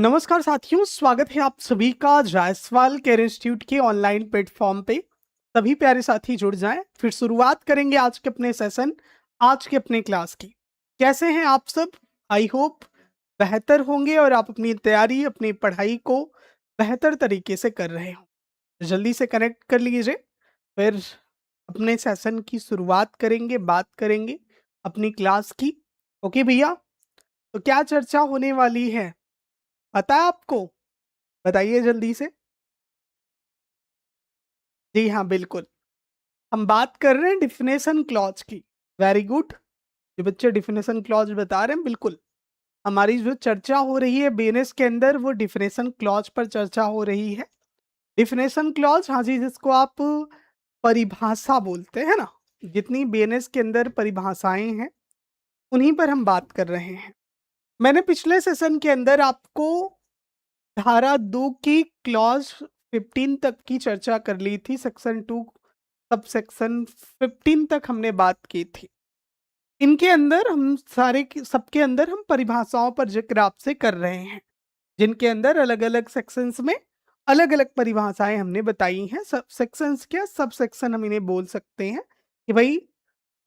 नमस्कार साथियों, स्वागत है आप सभी का जायसवाल केयर इंस्टीट्यूट के ऑनलाइन प्लेटफॉर्म पे। सभी प्यारे साथी जुड़ जाएं। फिर शुरुआत करेंगे आज के अपने सेशन, आज के अपने क्लास की। कैसे हैं आप सब? आई होप बेहतर होंगे और आप अपनी तैयारी, अपनी पढ़ाई को बेहतर तरीके से कर रहे हो। जल्दी से कनेक्ट कर लीजिए, फिर अपने सेशन की शुरुआत करेंगे, बात करेंगे अपनी क्लास की। ओके भैया, तो क्या चर्चा होने वाली है पता है आपको? बताइए जल्दी से। जी हाँ, बिल्कुल। हम बात कर रहे हैं डिफिनेशन क्लॉज की। Very good. जो बच्चे डिफिनेशन क्लॉज बता रहे हैं, बिल्कुल। हमारी जो चर्चा हो रही है बीएनएस के अंदर, वो डिफिनेशन क्लॉज पर चर्चा हो रही है। डिफिनेशन क्लॉज, हाँ जी, जिसको आप परिभाषा बोलते हैं ना। जितनी बीएनएस के अंदर परिभाषाएं हैं, उन्हीं पर हम बात कर रहे हैं। मैंने पिछले सेशन के अंदर आपको धारा 2 की क्लॉज 15 तक की चर्चा कर ली थी। सेक्शन 2 सब सेक्शन 15 तक हमने बात की थी। इनके अंदर हम सबके अंदर हम परिभाषाओं पर जिक्र आपसे कर रहे हैं, जिनके अंदर अलग अलग सेक्शंस में अलग अलग परिभाषाएं हमने बताई हैं। सब सेक्शंस क्या, सब सेक्शन हम इन्हें बोल सकते हैं कि भाई,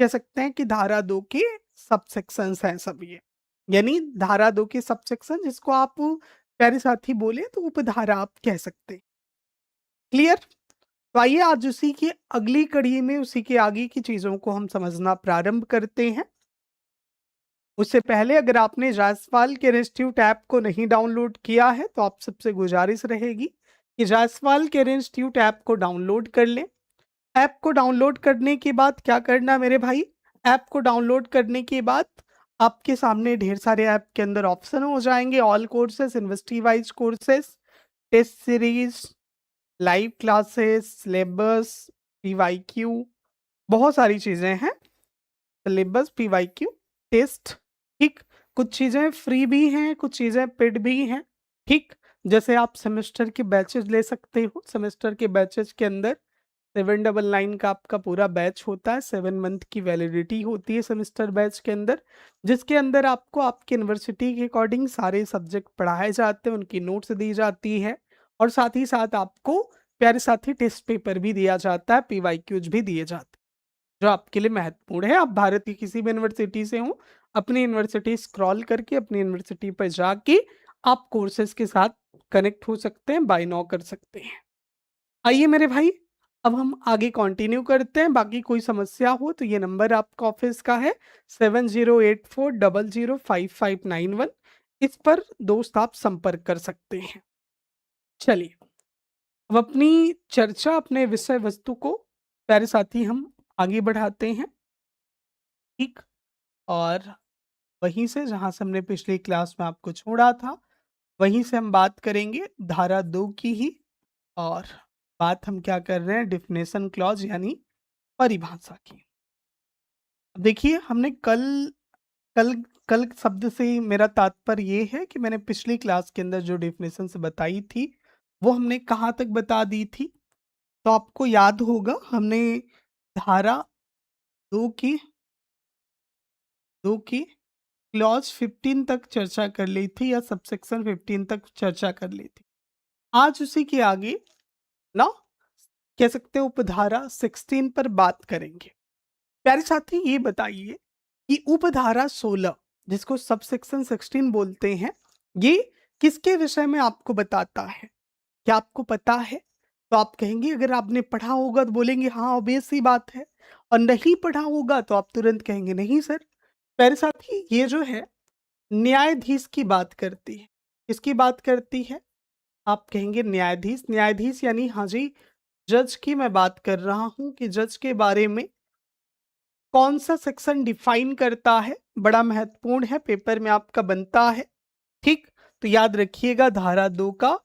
कह सकते हैं कि धारा 2 के सब सेक्शंस हैं सब ये। यानी धारा 2 के सब सेक्शन, जिसको आप प्यारे साथी बोले तो उपधारा आप कह सकते हैं। क्लियर? तो आइए आज उसी की अगली कड़ी में, उसी के आगे की चीजों को हम समझना प्रारंभ करते हैं। उससे पहले अगर आपने जायसवाल के इंस्टीट्यूट ऐप को नहीं डाउनलोड किया है, तो आप सबसे गुजारिश रहेगी कि जायसवाल के इंस्टीट्यूट ऐप को डाउनलोड कर लें। ऐप को डाउनलोड करने के बाद क्या करना मेरे भाई? ऐप को डाउनलोड करने के बाद आपके सामने ढेर सारे ऐप के अंदर ऑप्शन हो जाएंगे। All courses, university wise courses, test series, live classes, syllabus, PYQ, बहुत सारी चीजें हैं। सिलेबस, पीवाईक्यू, टेस्ट, ठीक। कुछ चीजें फ्री भी हैं, कुछ चीजें पेड भी हैं, ठीक। जैसे आप सेमेस्टर के बैचेस ले सकते हो। सेमेस्टर के बैचेस के अंदर 799 का आपका पूरा बैच होता है। 7 मंथ की वैलिडिटी होती है सेमेस्टर बैच के अंदर, जिसके अंदर आपको आपकी यूनिवर्सिटी के अकॉर्डिंग सारे सब्जेक्ट पढ़ाए जाते हैं, उनकी नोट्स दी जाती है, और साथ ही साथ आपको प्यारे साथी टेस्ट पेपर भी दिया जाता है, पीवाईक्यूज भी दिए जाते हैं, जो आपके लिए महत्वपूर्ण है। आप भारत की किसी भी यूनिवर्सिटी से हो, अपनी यूनिवर्सिटी स्क्रॉल करके अपनी यूनिवर्सिटी पर जाके आप कोर्सेज के साथ कनेक्ट हो सकते हैं, बाय नाउ कर सकते हैं। आइए मेरे भाई, अब हम आगे कंटिन्यू करते हैं। बाकी कोई समस्या हो तो ये नंबर आपका ऑफिस का है 7084005591। इस पर दोस्त आप संपर्क कर सकते हैं। चलिए, अब अपनी चर्चा, अपने विषय वस्तु को प्यारे साथी हम आगे बढ़ाते हैं, ठीक। और वहीं से जहां से हमने पिछली क्लास में आपको छोड़ा था, वहीं से हम बात करेंगे धारा 2 की ही। और बात हम क्या कर रहे हैं? डिफिनेशन क्लॉज यानी परिभाषा की। देखिए, हमने कल कल कल शब्द से ही मेरा तात्पर्य ये है कि मैंने पिछली क्लास के अंदर जो डेफिनेशन से बताई थी, वो हमने कहाँ तक बता दी थी। तो आपको याद होगा, हमने धारा 2 की 2 की क्लॉज 15 तक चर्चा कर ली थी, या सबसेक्शन 15 तक चर्चा कर ली थी। आज उसी के आगे ना, कह सकते हैं उपधारा 16 पर बात करेंगे। प्यारे साथी, ये बताइए कि उपधारा 16, जिसको सबसेक्शन 16 बोलते हैं, ये किसके विषय में आपको बताता है? क्या आपको पता है? तो आप कहेंगे, अगर आपने पढ़ा होगा तो बोलेंगे हाँ, ऑब्वियस सी बात है, और नहीं पढ़ा होगा तो आप तुरंत कहेंगे नहीं सर। प्यारे साथी, ये जो है न्यायाधीश की बात करती है। किसकी बात करती है? आप कहेंगे न्यायाधीश। न्यायाधीश यानी हाँ जी, जज की मैं बात कर रहा हूं कि जज के बारे में कौन सा सेक्शन डिफाइन करता है। बड़ा महत्वपूर्ण है, पेपर में आपका बनता है, ठीक। तो याद रखिएगा, धारा 2 का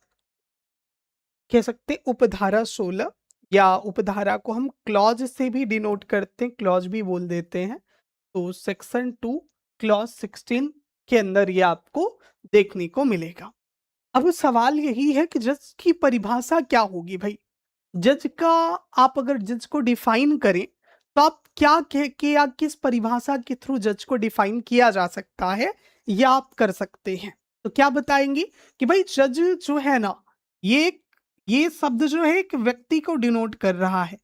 कह सकते उपधारा 16, या उपधारा को हम क्लॉज से भी डिनोट करते हैं, क्लॉज भी बोल देते हैं। तो सेक्शन 2 क्लॉज 16 के अंदर ये आपको देखने को मिलेगा। अब सवाल यही है कि जज की परिभाषा क्या होगी भाई? जज का, आप अगर जज को डिफाइन करें, तो आप क्या कह के या किस परिभाषा के थ्रू जज को डिफाइन किया जा सकता है, या आप कर सकते हैं? तो क्या बताएंगे कि भाई जज जो है ना, ये ये शब्द जो है एक व्यक्ति को डिनोट कर रहा है,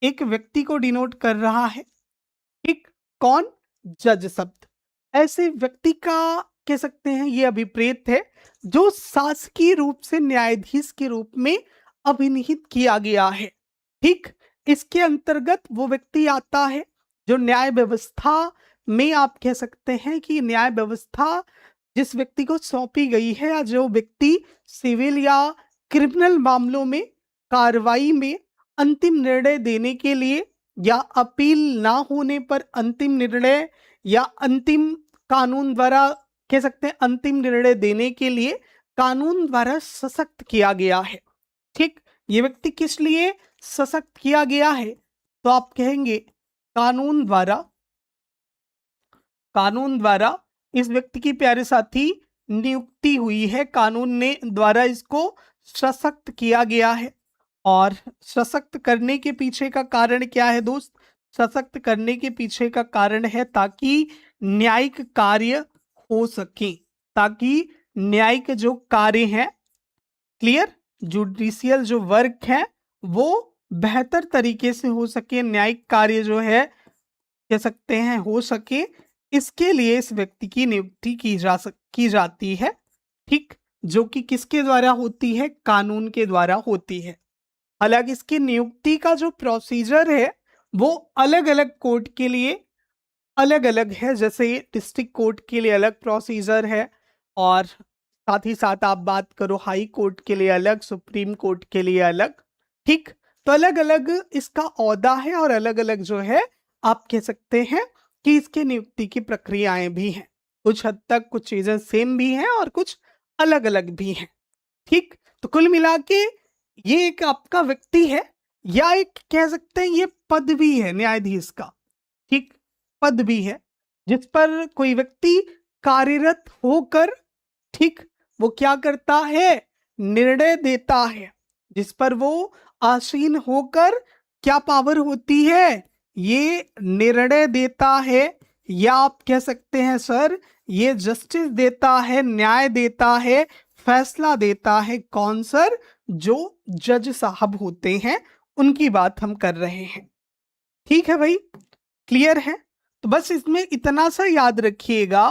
एक व्यक्ति को डिनोट कर रहा है। ठीक, कौन? जज शब्द ऐसे व्यक्ति का कह सकते हैं ये अभिप्रेत है जो शासकीय रूप से न्यायाधीश के रूप में अभिनिहित किया गया है। ठीक, इसके अंतर्गत वो व्यक्ति आता है जो न्याय व्यवस्था में आप कह सकते हैं कि न्याय व्यवस्था जिस व्यक्ति को सौंपी गई है या जो व्यक्ति सिविल या क्रिमिनल मामलों में कार्रवाई में अंतिम निर्णय देने के लिए या अपील ना होने पर अंतिम निर्णय या अंतिम कानून द्वारा कह सकते हैं अंतिम निर्णय देने के लिए कानून द्वारा सशक्त किया गया है। ठीक, ये व्यक्ति किस लिए सशक्त किया गया है? तो आप कहेंगे कानून द्वारा, कानून द्वारा इस व्यक्ति की प्यारे साथी नियुक्ति हुई है, कानून ने द्वारा इसको सशक्त किया गया है। और सशक्त करने के पीछे का कारण क्या है दोस्त? सशक्त करने के पीछे का कारण है ताकि न्यायिक कार्य हो सके, ताकि न्यायिक जो कार्य हैं, क्लियर, जुडिशियल जो वर्क है वो बेहतर तरीके से हो सके, न्यायिक कार्य जो है कह सकते हैं हो सके, इसके लिए इस व्यक्ति की नियुक्ति की जाती है। ठीक, जो कि किसके द्वारा होती है? कानून के द्वारा होती है। हालांकि इसकी नियुक्ति का जो प्रोसीजर है वो अलग अलग कोर्ट के लिए अलग अलग है, जैसे डिस्ट्रिक्ट कोर्ट के लिए अलग प्रोसीजर है और साथ ही साथ आप बात करो हाई कोर्ट के लिए अलग, सुप्रीम कोर्ट के लिए अलग। ठीक, तो अलग अलग इसका ओहदा है और अलग अलग जो है आप कह सकते हैं कि इसके नियुक्ति की प्रक्रियाएं भी हैं। कुछ हद तक कुछ चीजें सेम भी हैं और कुछ अलग अलग भी हैं। ठीक, तो कुल मिला के ये एक आपका व्यक्ति है या एक कह सकते हैं ये पद भी है न्यायाधीश का। ठीक, पद भी है जिस पर कोई व्यक्ति कार्यरत होकर, ठीक, वो क्या करता है? निर्णय देता है, जिस पर वो आसीन होकर क्या पावर होती है? ये निर्णय देता है या आप कह सकते हैं सर ये जस्टिस देता है, न्याय देता है, फैसला देता है। कौन सर? जो जज साहब होते हैं उनकी बात हम कर रहे हैं। ठीक है भाई, क्लियर है? तो बस इसमें इतना सा याद रखिएगा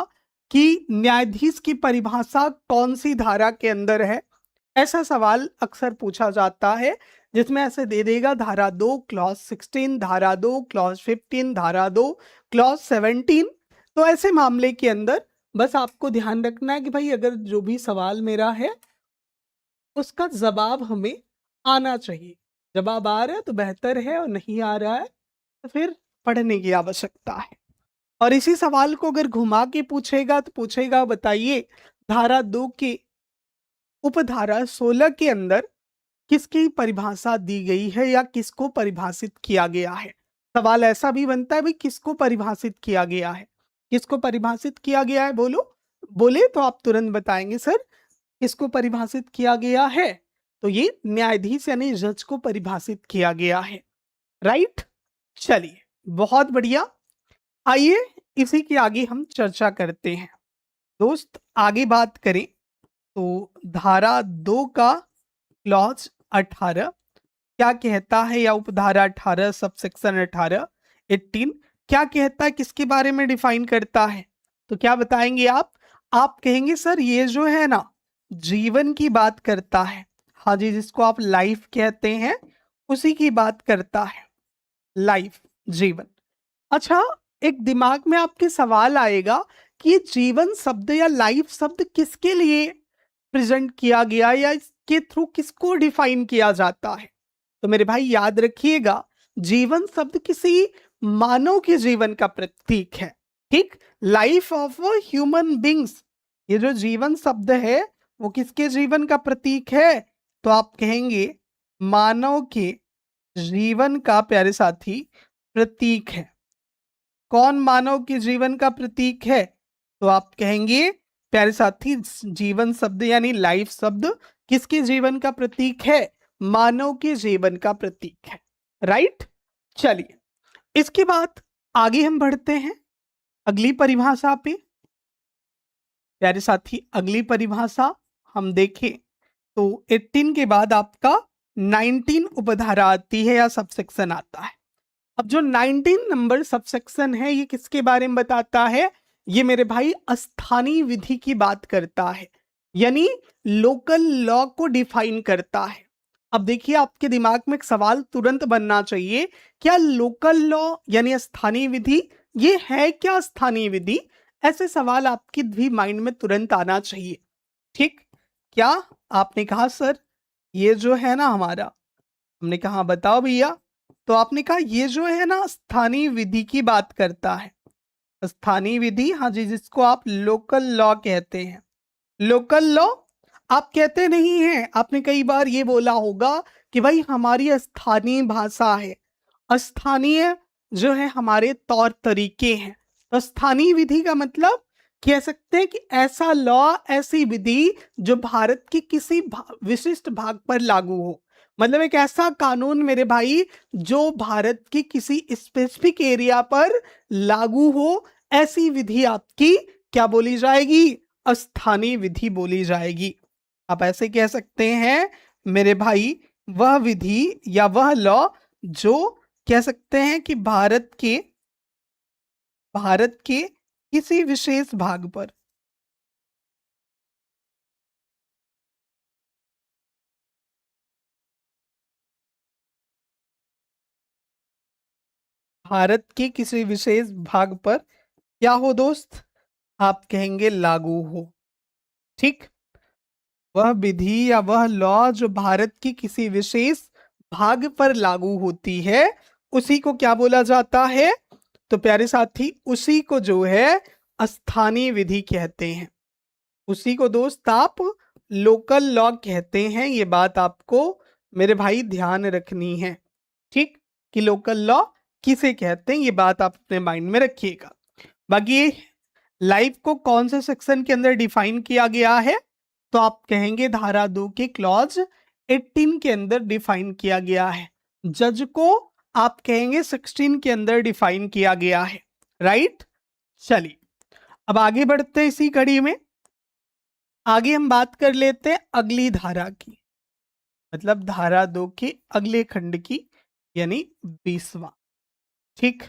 कि न्यायाधीश की परिभाषा कौन सी धारा के अंदर है। ऐसा सवाल अक्सर पूछा जाता है जिसमें ऐसे दे देगा धारा 2 क्लॉज 16, धारा 2 क्लॉज 15, धारा 2 क्लॉज 17। तो ऐसे मामले के अंदर बस आपको ध्यान रखना है कि भाई अगर जो भी सवाल मेरा है उसका जवाब हमें आना चाहिए। जवाब आ रहा है तो बेहतर है और नहीं आ रहा है तो फिर पढ़ने की आवश्यकता है। और इसी सवाल को अगर घुमा के पूछेगा तो पूछेगा बताइए धारा 2 की उपधारा 16 के अंदर किसकी परिभाषा दी गई है या किसको परिभाषित किया गया है। सवाल ऐसा भी बनता है भाई किसको परिभाषित किया गया है, किसको परिभाषित किया गया है? बोलो, बोले तो आप तुरंत बताएंगे सर किसको परिभाषित किया गया है। तो ये न्यायाधीश यानी जज को परिभाषित किया गया है। राइट, चलिए बहुत बढ़िया। आइए इसी के आगे हम चर्चा करते हैं दोस्त। आगे बात करें तो धारा 2 का क्लॉज 18 क्या कहता है या उपधारा 18 सबसेक्शन 18 क्या कहता है, किसके बारे में डिफाइन करता है? तो क्या बताएंगे आप? आप कहेंगे सर ये जो है ना जीवन की बात करता है। हाँ जी, जिसको आप लाइफ कहते हैं उसी की बात करता है, लाइफ, जीवन। अच्छा, एक दिमाग में आपके सवाल आएगा कि ये जीवन शब्द या लाइफ शब्द किसके लिए प्रेजेंट किया गया या इसके थ्रू किसको डिफाइन किया जाता है? तो मेरे भाई याद रखिएगा जीवन शब्द किसी मानव के जीवन का प्रतीक है। ठीक, लाइफ ऑफ ह्यूमन बींग्स, ये जो जीवन शब्द है वो किसके जीवन का प्रतीक है? तो आप कहेंगे मानव के जीवन का प्यारे साथी प्रतीक है। कौन मानव के जीवन का प्रतीक है? तो आप कहेंगे प्यारे साथी जीवन शब्द यानी लाइफ शब्द किसके जीवन का प्रतीक है? मानव के जीवन का प्रतीक है। राइट, चलिए इसके बाद आगे हम बढ़ते हैं अगली परिभाषा पे। प्यारे साथी अगली परिभाषा हम देखें तो 18 के बाद आपका 19 उपधारा आती है या सबसेक्शन आता है। अब जो 19 नंबर सबसेक्शन है ये किसके बारे में बताता है? ये मेरे भाई स्थानीय विधि की बात करता है, यानी लोकल लॉ को डिफाइन करता है। अब देखिए आपके दिमाग में एक सवाल तुरंत बनना चाहिए, क्या लोकल लॉ यानी स्थानीय विधि ये है क्या स्थानीय विधि? ऐसे सवाल आपके भी माइंड में तुरंत आना चाहिए। ठीक, क्या आपने कहा सर ये जो है ना हमारा, हमने कहा बताओ भैया, तो आपने कहा ये जो है ना स्थानीय विधि की बात करता है। स्थानीय विधि, हाँ जी, जिसको आप लोकल लॉ कहते हैं। लोकल लॉ आप कहते नहीं हैं, आपने कई बार ये बोला होगा कि भाई हमारी स्थानीय भाषा है, स्थानीय जो है हमारे तौर तरीके हैं। तो स्थानीय विधि का मतलब कह सकते हैं कि ऐसा लॉ, ऐसी विधि जो भारत के किसी विशिष्ट भाग पर लागू हो। मतलब एक ऐसा कानून मेरे भाई जो भारत के किसी स्पेसिफिक एरिया पर लागू हो, ऐसी विधि आपकी क्या बोली जाएगी? स्थानीय विधि बोली जाएगी। आप ऐसे कह सकते हैं मेरे भाई वह विधि या वह लॉ जो कह सकते हैं कि भारत के किसी विशेष भाग पर, भारत के किसी विशेष भाग पर क्या हो दोस्त? आप कहेंगे लागू हो। ठीक, वह विधि या वह लॉ जो भारत की किसी विशेष भाग पर लागू होती है उसी को क्या बोला जाता है? तो प्यारे साथी उसी को जो है स्थानीय विधि कहते हैं। उसी को दोस्त आप लोकल लॉ कहते हैं। ये बात आपको मेरे भाई ध्यान रखनी है। ठीक, कि लोकल लॉ किसे कहते हैं, ये बात आप अपने माइंड में रखिएगा। बाकी लाइफ को कौन से सेक्शन के अंदर डिफाइन किया गया है? तो आप कहेंगे धारा 2 के क्लॉज 18 के अंदर डिफाइन किया गया है। जज को आप कहेंगे 16 के अंदर डिफाइन किया गया है। राइट, चलिए अब आगे बढ़ते हैं। इसी कड़ी में आगे हम बात कर लेते हैं अगली धारा की, मतलब धारा 2 के अगले खंड की, यानी 20वां। ठीक,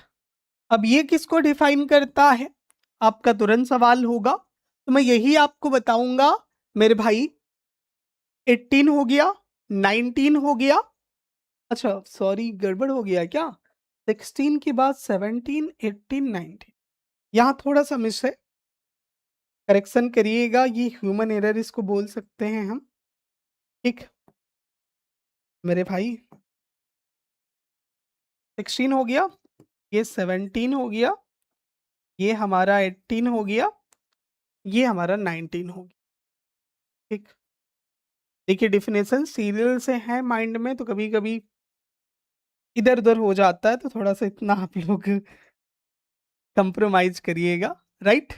अब ये किसको डिफाइन करता है? आपका तुरंत सवाल होगा, तो मैं यही आपको बताऊंगा मेरे भाई। 18 हो गया, 19 हो गया, अच्छा सॉरी गड़बड़ हो गया क्या? 16 के बाद 17, 18, 19, यहाँ थोड़ा सा मिस है, करेक्शन करिएगा। ये ह्यूमन एरर इसको बोल सकते हैं हम। ठीक मेरे भाई, 16 हो गया, ये 17 हो गया, ये हमारा 18 हो गया, ये हमारा 19 हो गया। ठीक, देखिए डिफिनेशन सीरियल से है माइंड में, तो कभी कभी इधर उधर हो जाता है, तो थोड़ा सा इतना आप लोग कंप्रोमाइज करिएगा। राइट,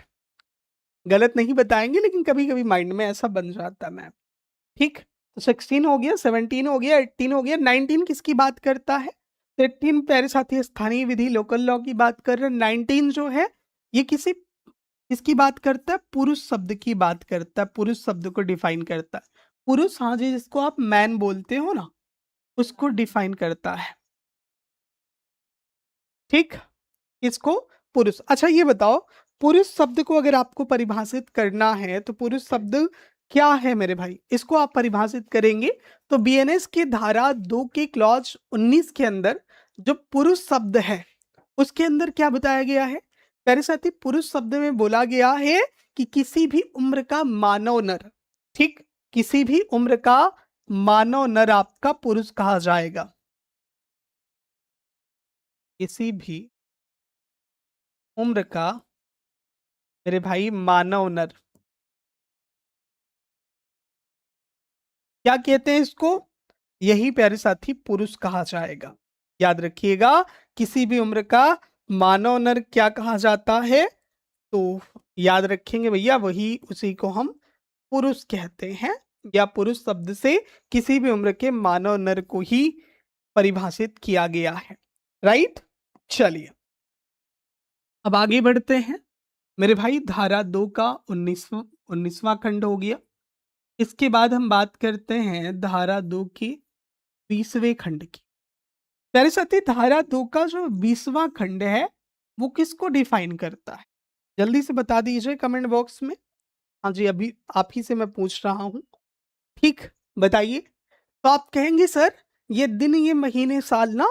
गलत नहीं बताएंगे, लेकिन कभी कभी माइंड में ऐसा बन जाता है मैम। ठीक, तो 16 हो गया, 17 हो गया, 18 हो गया, 19 किसकी बात करता है? तो 18 प्यारे साथी स्थानीय विधि लोकल लॉ की बात कर रहे हैं। 19 जो है ये किसकी बात करता है? पुरुष शब्द की बात करता है, पुरुष शब्द को डिफाइन करता है। पुरुष, हाँ जी, जिसको आप मैन बोलते हो ना, उसको डिफाइन करता है। ठीक, इसको पुरुष। अच्छा ये बताओ, पुरुष शब्द को अगर आपको परिभाषित करना है तो पुरुष शब्द क्या है मेरे भाई? इसको आप परिभाषित करेंगे तो बीएनएस के धारा 2 के क्लॉज 19 के अंदर जो पुरुष शब्द है उसके अंदर क्या बताया गया है? प्यारे साथी पुरुष शब्द में बोला गया है कि किसी भी उम्र का मानव नर, ठीक, किसी भी उम्र का मानव नर आपका पुरुष कहा जाएगा। किसी भी उम्र का मेरे भाई मानव नर क्या कहते हैं इसको? यही प्यारे साथी पुरुष कहा जाएगा। याद रखिएगा, किसी भी उम्र का मानव नर क्या कहा जाता है? तो याद रखेंगे भैया, वही उसी को हम पुरुष कहते हैं, या पुरुष शब्द से किसी भी उम्र के मानव नर को ही परिभाषित किया गया है। राइट, चलिए अब आगे बढ़ते हैं। मेरे भाई धारा 2 का 19वां खंड हो गया। इसके बाद हम बात करते हैं धारा 2 के 20वें खंड की। प्यारे साथी, धारा 2 का जो 20वां खंड है वो किसको डिफाइन करता है? जल्दी से बता दीजिए कमेंट बॉक्स में। हाँ जी, अभी आप ही से मैं पूछ रहा हूँ। ठीक, बताइए। तो आप कहेंगे सर ये दिन, ये महीने, साल ना।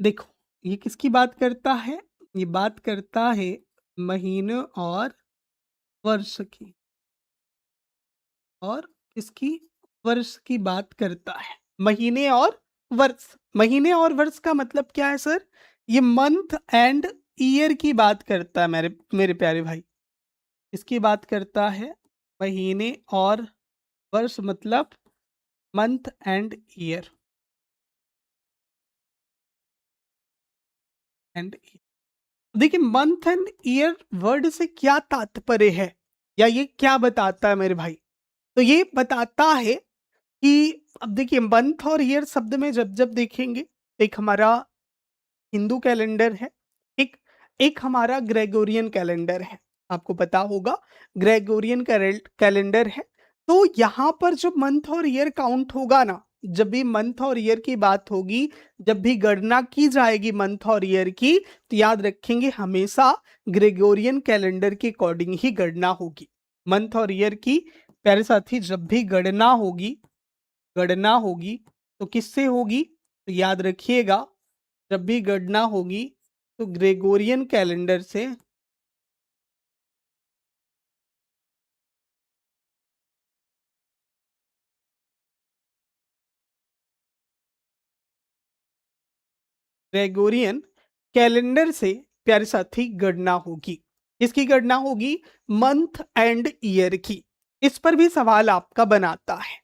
देखो, ये किसकी बात करता है? ये बात करता है महीने और वर्ष की। और किसकी? वर्ष की बात करता है। महीने और वर्ष। महीने और वर्ष का मतलब क्या है सर? ये मंथ एंड ईयर की बात करता है मेरे मेरे प्यारे भाई। इसकी बात करता है महीने और वर्ष, मतलब मंथ एंड ईयर। एंड देखिए, मंथ एंड ईयर वर्ड से क्या तात्पर्य है, या ये क्या बताता है मेरे भाई? तो ये बताता है कि अब देखिए, मंथ और ईयर शब्द में जब जब देखेंगे, एक हमारा हिंदू कैलेंडर है, एक एक हमारा ग्रेगोरियन कैलेंडर है। आपको पता होगा ग्रेगोरियन कैलेंडर है। तो यहाँ पर जो मंथ और ईयर काउंट होगा ना, जब भी मंथ और ईयर की बात होगी, जब भी गणना की जाएगी मंथ और ईयर की, तो याद रखेंगे हमेशा ग्रेगोरियन कैलेंडर के अकॉर्डिंग ही गणना होगी। मंथ और ईयर की प्यारे साथी जब भी गणना होगी तो किससे होगी? तो याद रखिएगा, जब भी गणना होगी तो ग्रेगोरियन कैलेंडर से। ग्रेगोरियन कैलेंडर से प्यारे साथी गणना होगी। इसकी गणना होगी मंथ एंड ईयर की। इस पर भी सवाल आपका बनाता है,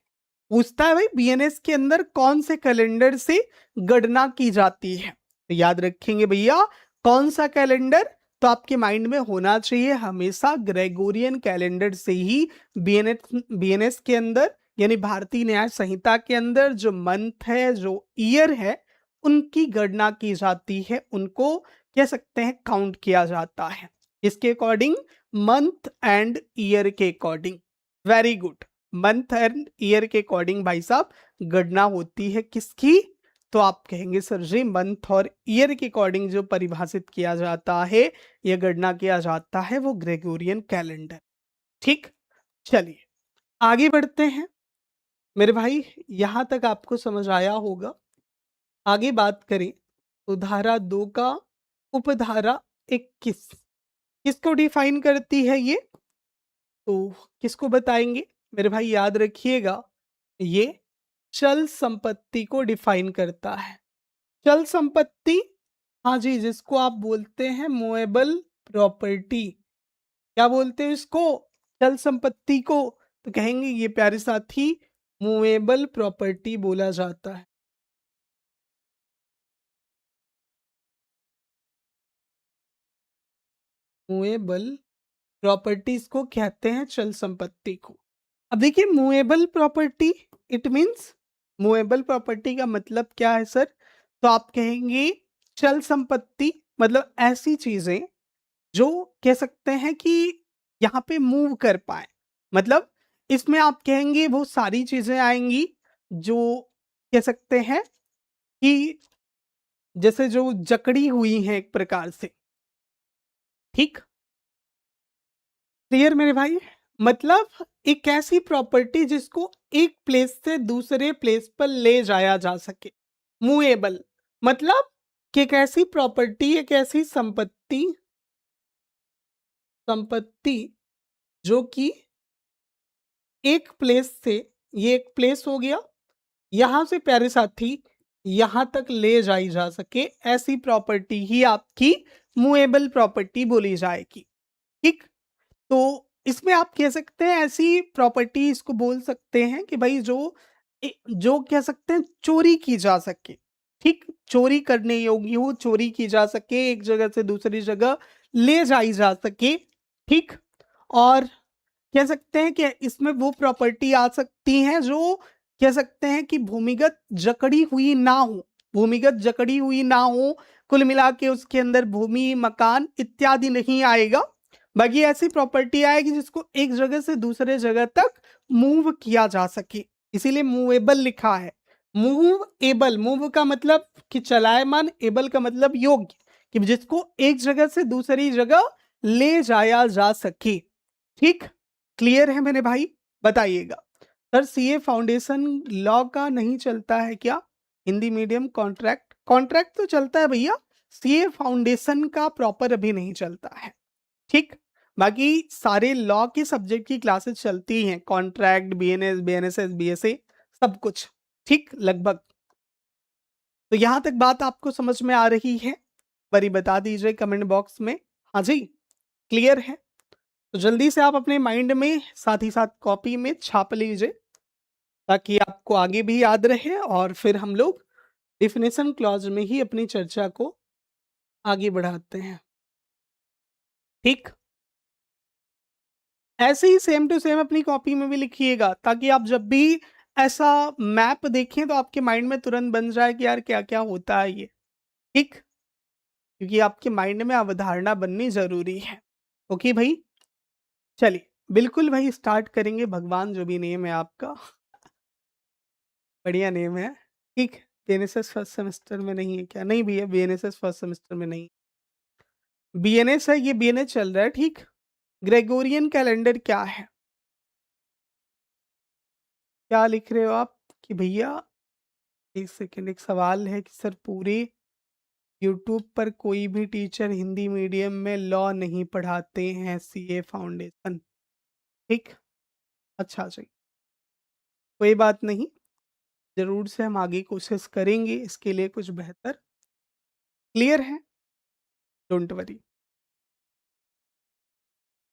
पूछता है भाई बीएनएस के अंदर कौन से कैलेंडर से गणना की जाती है? तो याद रखेंगे भैया, कौन सा कैलेंडर? तो आपके माइंड में होना चाहिए हमेशा ग्रेगोरियन कैलेंडर से ही बीएनएस के अंदर, यानी भारतीय न्याय संहिता के अंदर जो मंथ है, जो ईयर है, उनकी गणना की जाती है, उनको कह सकते हैं काउंट किया जाता है। इसके अकॉर्डिंग, मंथ एंड ईयर के according. Very good. Month and year के अकॉर्डिंग भाई साहब गणना होती है किसकी? तो आप कहेंगे सर जी मंथ और ईयर के अकॉर्डिंग जो परिभाषित किया जाता है, यह गणना किया जाता है, वो ग्रेगोरियन कैलेंडर। ठीक, चलिए आगे बढ़ते हैं मेरे भाई। यहां तक आपको समझ आया होगा। आगे बात करें तो धारा 2 का उपधारा 21 किसको डिफाइन करती है ये? तो किसको बताएंगे मेरे भाई? याद रखिएगा, ये चल संपत्ति को डिफाइन करता है। चल संपत्ति, हाँ जी, जिसको आप बोलते हैं मूवेबल प्रॉपर्टी। क्या बोलते हैं इसको? चल संपत्ति को। तो कहेंगे ये प्यारे साथी मूवेबल प्रॉपर्टी बोला जाता है। मूवेबल प्रॉपर्टीज को कहते हैं चल संपत्ति को। अब देखिए, movable property, it means, movable property का मतलब क्या है सर? तो आप कहेंगे चल संपत्ति मतलब ऐसी चीजें जो कह सकते हैं कि यहाँ पे मूव कर पाए। मतलब इसमें आप कहेंगे वो सारी चीजें आएंगी जो कह सकते हैं कि जैसे जो जकड़ी हुई हैं एक प्रकार से। ठीक, क्लियर मेरे भाई? मतलब एक ऐसी प्रॉपर्टी जिसको एक प्लेस से दूसरे प्लेस पर ले जाया जा सके। मूवेबल मतलब कि एक ऐसी प्रॉपर्टी, एक ऐसी संपत्ति संपत्ति जो कि एक प्लेस से, ये एक प्लेस हो गया, यहां से प्यारे साथी यहां तक ले जाई जा सके, ऐसी प्रॉपर्टी ही आपकी मूवेबल प्रॉपर्टी बोली जाएगी। ठीक, तो इसमें आप कह सकते हैं ऐसी प्रॉपर्टी इसको बोल सकते हैं कि भाई जो कह सकते हैं चोरी की जा सके। ठीक, चोरी करने योग्य हो, चोरी की जा सके, एक जगह से दूसरी जगह ले जाई जा सके। ठीक, और कह सकते हैं कि इसमें वो प्रॉपर्टी आ सकती हैं जो कह सकते हैं कि भूमिगत जकड़ी हुई ना हो, भूमिगत जकड़ी हुई ना हो, कुल मिला के उसके अंदर भूमि, मकान इत्यादि नहीं आएगा। बाकी ऐसी प्रॉपर्टी आएगी जिसको एक जगह से दूसरे जगह तक मूव किया जा सके, इसीलिए मूवेबल लिखा है। मूव एबल, मूव का मतलब कि चलायमान, एबल का मतलब योग्य, कि जिसको एक जगह से दूसरी जगह ले जाया जा सके। ठीक, क्लियर है मेरे भाई? बताइएगा। सर सीए फाउंडेशन लॉ का नहीं चलता है क्या? हिंदी मीडियम कॉन्ट्रैक्ट, कॉन्ट्रैक्ट तो चलता है भैया, सीए फाउंडेशन का प्रॉपर अभी नहीं चलता है। ठीक, बाकी सारे लॉ के सब्जेक्ट की क्लासेस चलती हैं, कॉन्ट्रैक्ट, बीएनएस, बीएनएसएस, बीएसए, सब कुछ। ठीक, लगभग। तो यहां तक बात आपको समझ में आ रही है? बड़ी बता दीजिए कमेंट बॉक्स में। हाँ जी, क्लियर है? तो जल्दी से आप अपने माइंड में साथ ही साथ कॉपी में छाप लीजिए, ताकि आपको आगे भी याद रहे, और फिर हम लोग डिफिनेशन क्लॉज में ही अपनी चर्चा को आगे बढ़ाते हैं। ठीक, ऐसे ही सेम टू सेम अपनी कॉपी में भी लिखिएगा, ताकि आप जब भी ऐसा मैप देखें तो आपके माइंड में तुरंत बन जाए कि यार क्या क्या होता है ये। ठीक, क्योंकि आपके माइंड में अवधारणा बननी जरूरी है। ओके भाई, चलिए बिल्कुल भाई, स्टार्ट करेंगे। भगवान जो भी नेम है आपका, बढ़िया नेम है। ठीक, बीएनएसएस फर्स्ट सेमेस्टर में नहीं है क्या? नहीं भैया, बीएनएसएस फर्स्ट सेमेस्टर में नहीं, बीएनएस है, ये बीएनएस चल रहा है। ठीक, ग्रेगोरियन कैलेंडर क्या है? क्या लिख रहे हो आप कि भैया, एक सेकेंड, एक सवाल है कि सर पूरे यूट्यूब पर कोई भी टीचर हिंदी मीडियम में लॉ नहीं पढ़ाते हैं, सीए फाउंडेशन। ठीक, अच्छा जी, कोई बात नहीं, जरूर से हम आगे कोशिश करेंगे इसके लिए कुछ बेहतर। क्लियर है? डोंट वरी,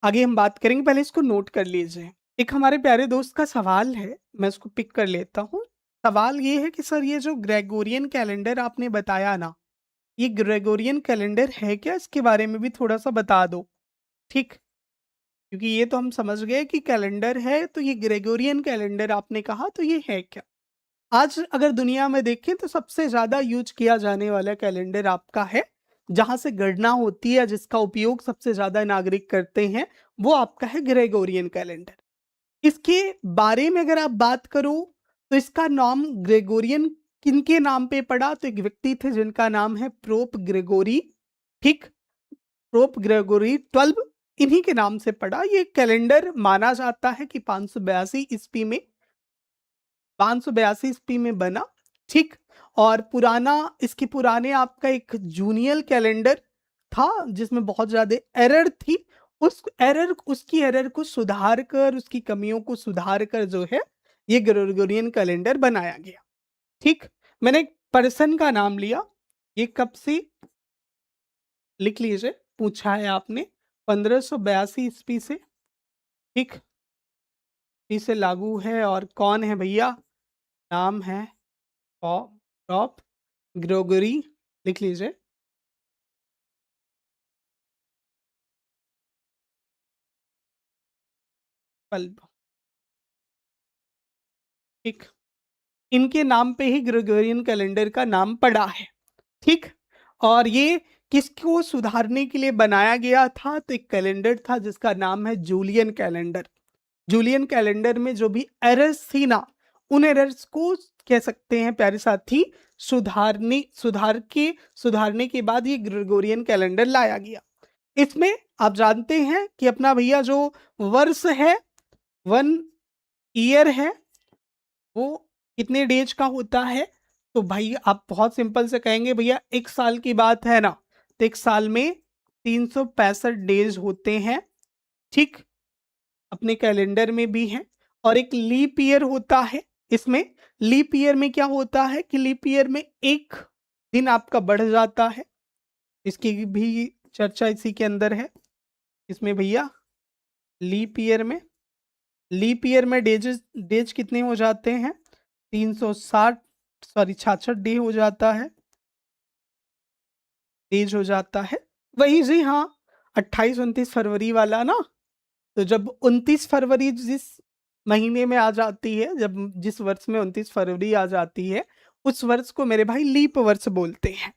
आगे हम बात करेंगे, पहले इसको नोट कर लीजिए। एक हमारे प्यारे दोस्त का सवाल है, मैं इसको पिक कर लेता हूँ। सवाल ये है कि सर ये जो ग्रेगोरियन कैलेंडर आपने बताया ना, ये ग्रेगोरियन कैलेंडर है क्या? इसके बारे में भी थोड़ा सा बता दो। ठीक, क्योंकि ये तो हम समझ गए कि कैलेंडर है, तो ये ग्रेगोरियन कैलेंडर आपने कहा, तो ये है क्या? आज अगर दुनिया में देखें तो सबसे ज्यादा यूज किया जाने वाला कैलेंडर आपका है, जहां से गणना होती है, जिसका उपयोग सबसे ज्यादा नागरिक करते हैं, वो आपका है ग्रेगोरियन कैलेंडर। इसके बारे में अगर आप बात करो, तो इसका नाम ग्रेगोरियन किनके नाम पे पड़ा? तो एक व्यक्ति थे जिनका नाम है पोप ग्रेगोरी। ठीक, पोप ग्रेगोरी 12, इन्हीं के नाम से पड़ा। ये कैलेंडर माना जाता है कि 582 ईस्वी में बना। ठीक, और पुराना, इसके पुराने आपका एक जूनियल कैलेंडर था जिसमें बहुत ज्यादा एरर थी। उसकी एरर को सुधार कर, उसकी कमियों को सुधार कर जो है ये ग्रेगोरियन कैलेंडर बनाया गया। ठीक, मैंने एक पर्सन का नाम लिया, ये कब से, लिख लीजिए, पूछा है आपने 1582 ईस्वी से। ठीक, इसे लागू है, और कौन है भैया? नाम है पॉप ग्रेगोरी, लिख लीजिए। बल्ब, ठीक, इनके नाम पे ही ग्रेगोरियन कैलेंडर का नाम पड़ा है। ठीक, और ये किसको सुधारने के लिए बनाया गया था? तो एक कैलेंडर था जिसका नाम है जूलियन कैलेंडर। जूलियन कैलेंडर में जो भी एरर्स थी ना, उन एरर्स को कह सकते हैं प्यारे साथी, सुधारने के बाद ये ग्रेगोरियन कैलेंडर लाया गया। इसमें आप जानते हैं कि अपना भैया जो वर्ष है, 1 ईयर है, वो कितने डेज का होता है? तो भाई आप बहुत सिंपल से कहेंगे भैया 1 साल की बात है ना, तो 1 साल में 365 डेज होते हैं। ठीक, अपने कैलेंडर में भी है। और एक लीप ईयर होता है। इसमें लीप ईयर में क्या होता है कि लीप ईयर में एक दिन आपका बढ़ जाता है, इसकी भी चर्चा इसी के अंदर है। इसमें भैया लीप ईयर में, डेज डेज कितने हो जाते हैं? 360, सॉरी 66 डे हो जाता है, डेज हो जाता है। वही जी, हाँ, 28-29 फरवरी वाला ना। तो जब 29 फरवरी जिस महीने में आ जाती है, जब जिस वर्ष में 29 फरवरी आ जाती है, उस वर्ष को मेरे भाई लीप वर्ष बोलते हैं।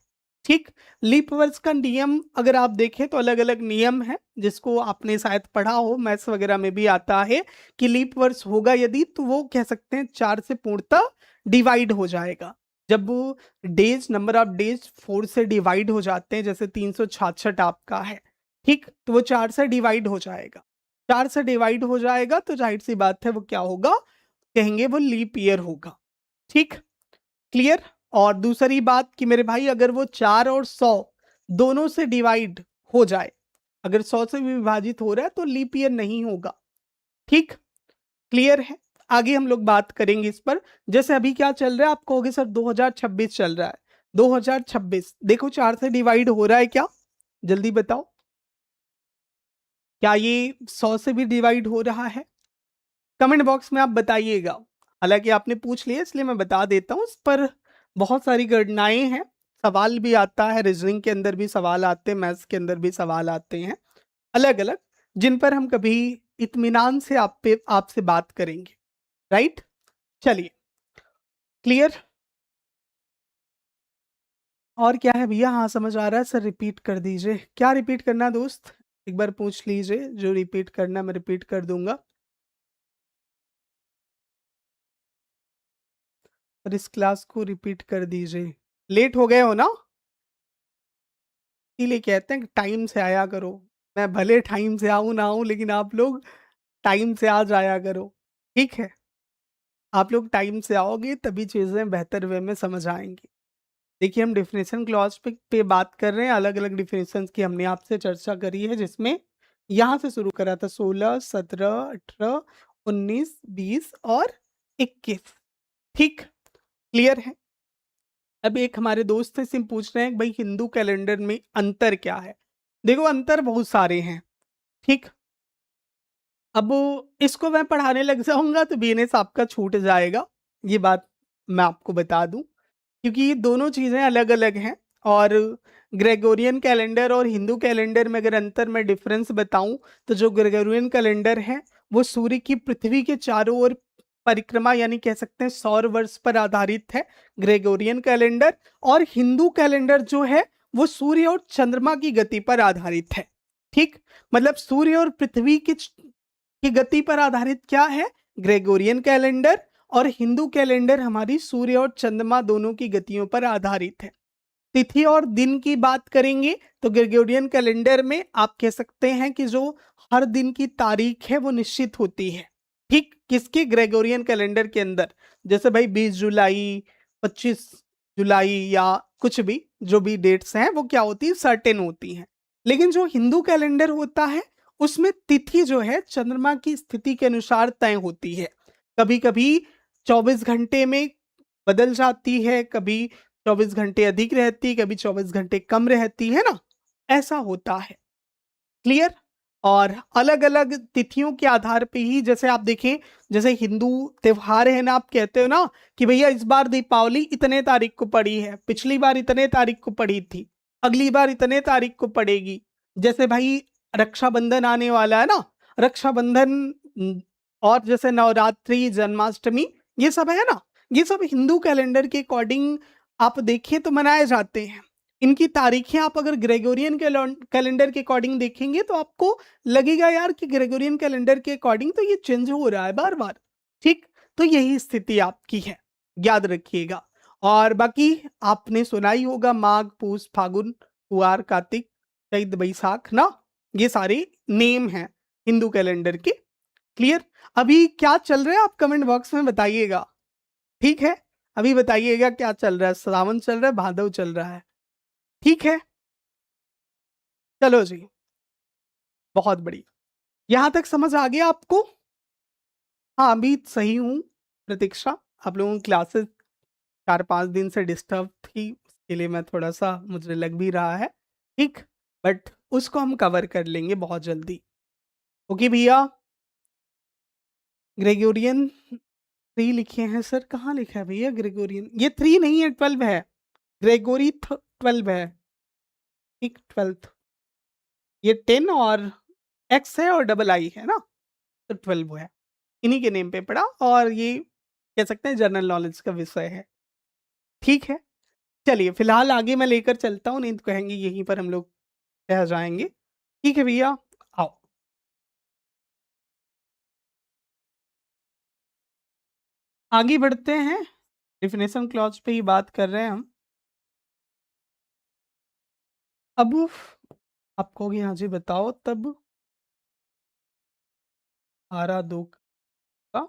ठीक, लीप वर्ष का नियम अगर आप देखें तो अलग अलग नियम है, जिसको आपने शायद पढ़ा हो, मैथ्स वगैरह में भी आता है कि लीप वर्ष होगा यदि, तो वो कह सकते हैं 4 से पूर्णतः डिवाइड हो जाएगा। जब वो डेज, नंबर ऑफ डेज 4 से डिवाइड हो जाते हैं, जैसे 366 आपका है, ठीक, तो वो 4 से डिवाइड हो जाएगा। 4 से डिवाइड हो जाएगा तो जाहिर सी बात है वो क्या होगा, कहेंगे वो लीप ईयर होगा। ठीक, क्लियर। और दूसरी बात कि मेरे भाई अगर वो 4 और 100 दोनों से डिवाइड हो जाए, अगर 100 से भी विभाजित हो रहा है तो लीप ईयर नहीं होगा। ठीक, क्लियर है। आगे हम लोग बात करेंगे इस पर। जैसे अभी क्या चल रहा है, आप कहोगे सर 2026 चल रहा है, 2026 देखो 4 से डिवाइड हो रहा है क्या, जल्दी बताओ, क्या ये 100 से भी डिवाइड हो रहा है? कमेंट बॉक्स में आप बताइएगा। हालांकि आपने पूछ लिया इसलिए मैं बता देता हूँ, इस पर बहुत सारी गणनाएं हैं, सवाल भी आता है, रीजनिंग के अंदर भी सवाल आते हैं, मैथ्स के अंदर भी सवाल आते हैं अलग अलग, जिन पर हम कभी इत्मीनान से आपसे बात करेंगे। राइट, चलिए, क्लियर। और क्या है भैया, हाँ समझ आ रहा है सर, रिपीट कर दीजिए। क्या रिपीट करना है दोस्त, एक बार पूछ लीजिए, जो रिपीट करना मैं रिपीट कर दूंगा। और इस क्लास को रिपीट कर दीजिए। लेट हो गए हो ना, इसीलिए कहते हैं कि टाइम से आया करो। मैं भले टाइम से आऊं ना आऊं, लेकिन आप लोग टाइम से आ जाया करो। ठीक है, आप लोग टाइम से आओगे तभी चीजें बेहतर वे में समझ आएंगी। देखिए हम डिफिनेशन क्लॉज पे बात कर रहे हैं, अलग अलग डिफिनेशन की हमने आपसे चर्चा करी है, जिसमें यहाँ से शुरू करा था 16, 17, 18, 19, 20 और 21। ठीक, क्लियर है। अब एक हमारे दोस्त से सिम पूछ रहे हैं कि भाई हिंदू कैलेंडर में अंतर क्या है। देखो अंतर बहुत सारे हैं। ठीक, अब इसको मैं पढ़ाने लग जाऊंगा तो बीएनएस आपका छूट जाएगा, ये बात मैं आपको बता दूं, क्योंकि ये दोनों चीजें अलग अलग हैं। और ग्रेगोरियन कैलेंडर और हिंदू कैलेंडर में अगर अंतर में डिफरेंस बताऊं, तो जो ग्रेगोरियन कैलेंडर है वो सूर्य की पृथ्वी के चारों ओर परिक्रमा, यानी कह सकते हैं सौर वर्ष पर आधारित है ग्रेगोरियन कैलेंडर। और हिंदू कैलेंडर जो है वो सूर्य और चंद्रमा की गति पर आधारित है। ठीक, मतलब सूर्य और पृथ्वी की गति पर आधारित क्या है, ग्रेगोरियन कैलेंडर। और हिंदू कैलेंडर हमारी सूर्य और चंद्रमा दोनों की गतियों पर आधारित है। तिथि और दिन की बात करेंगे तो ग्रेगोरियन कैलेंडर में आप कह सकते हैं कि जो हर दिन की तारीख है वो निश्चित होती है। ठीक, किसके, ग्रेगोरियन कैलेंडर के अंदर, जैसे भाई 20 जुलाई, 25 जुलाई या कुछ भी, जो भी डेट्स हैं वो क्या होती है, सर्टेन होती हैं। लेकिन जो हिंदू कैलेंडर होता है उसमें तिथि जो है चंद्रमा की स्थिति के अनुसार तय होती है। कभी कभी 24 घंटे में बदल जाती है, कभी 24 घंटे अधिक रहती, कभी 24 घंटे कम रहती है ना, ऐसा होता है। क्लियर। और अलग अलग तिथियों के आधार पे ही, जैसे आप देखें, जैसे हिंदू त्योहार है ना, आप कहते हो ना कि भैया इस बार दीपावली इतने तारीख को पड़ी है, पिछली बार इतने तारीख को पड़ी थी, अगली बार इतने तारीख को पड़ेगी। जैसे भाई रक्षाबंधन आने वाला है ना, रक्षाबंधन और जैसे नवरात्रि, जन्माष्टमी, ये सब है ना, ये सब हिंदू कैलेंडर के अकॉर्डिंग आप देखें तो मनाए जाते हैं। इनकी तारीखें आप अगर ग्रेगोरियन कैलेंडर के अकॉर्डिंग देखेंगे तो आपको लगेगा यार कि ग्रेगोरियन कैलेंडर के अकॉर्डिंग तो ये चेंज हो रहा है बार बार। ठीक, तो यही स्थिति आपकी है, याद रखिएगा। और बाकी आपने सुना ही होगा माघ, पूस, फागुन, कुआर, कार्तिक, चैत, बैसाख ना, ये सारे नेम हैं हिंदू कैलेंडर के। क्लियर। अभी क्या चल रहा है आप कमेंट बॉक्स में बताइएगा। ठीक है, अभी बताइएगा क्या चल रहा है, सावन चल रहा है, भादव चल रहा है। ठीक है, चलो जी, बहुत बढ़िया। यहां तक समझ आ गया आपको? हाँ अभी सही हूँ प्रतीक्षा, आप लोगों की क्लासेस 4-5 दिन से डिस्टर्ब थी, उसके लिए मैं थोड़ा सा, मुझे लग भी रहा है। ठीक, बट उसको हम कवर कर लेंगे बहुत जल्दी। ओके भैया, ग्रेगोरियन 3 लिखे हैं सर, कहाँ लिखा है भैया ग्रेगोरियन, ये 3 नहीं है, 12 है। ग्रेगोरी 12 है। ठीक, 12, ये 10 और एक्स है और डबल आई है ना, तो 12 है। इन्हीं के नेम पे पढ़ा, और ये कह सकते हैं जनरल नॉलेज का विषय है। ठीक है, चलिए फिलहाल आगे मैं लेकर चलता हूँ, नहीं तो कहेंगे यहीं पर हम लोग रह जाएँगे। ठीक है भैया, आओ। आगे बढ़ते हैं, डेफिनेशन क्लॉज़ पे ही बात कर रहे हैं हम। अब आप कहोगे हाँ जी बताओ तब धारा 2 का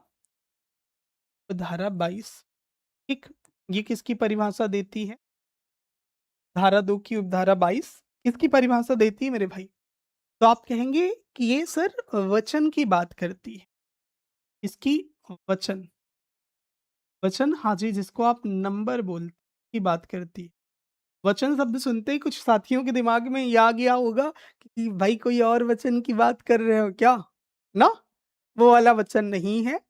धारा 22, ठीक? ये किसकी परिभाषा देती है? धारा 2 की उपधारा 22 किसकी परिभाषा देती है मेरे भाई? तो आप कहेंगे कि ये सर वचन की बात करती है। इसकी वचन, वचन हाँ जी, जिसको आप नंबर बोलते की बात करती है। वचन शब्द सुनते ही कुछ साथियों के दिमाग में ये आ गया होगा कि भाई कोई और वचन की बात कर रहे हो क्या? ना? वो वाला वचन नहीं है।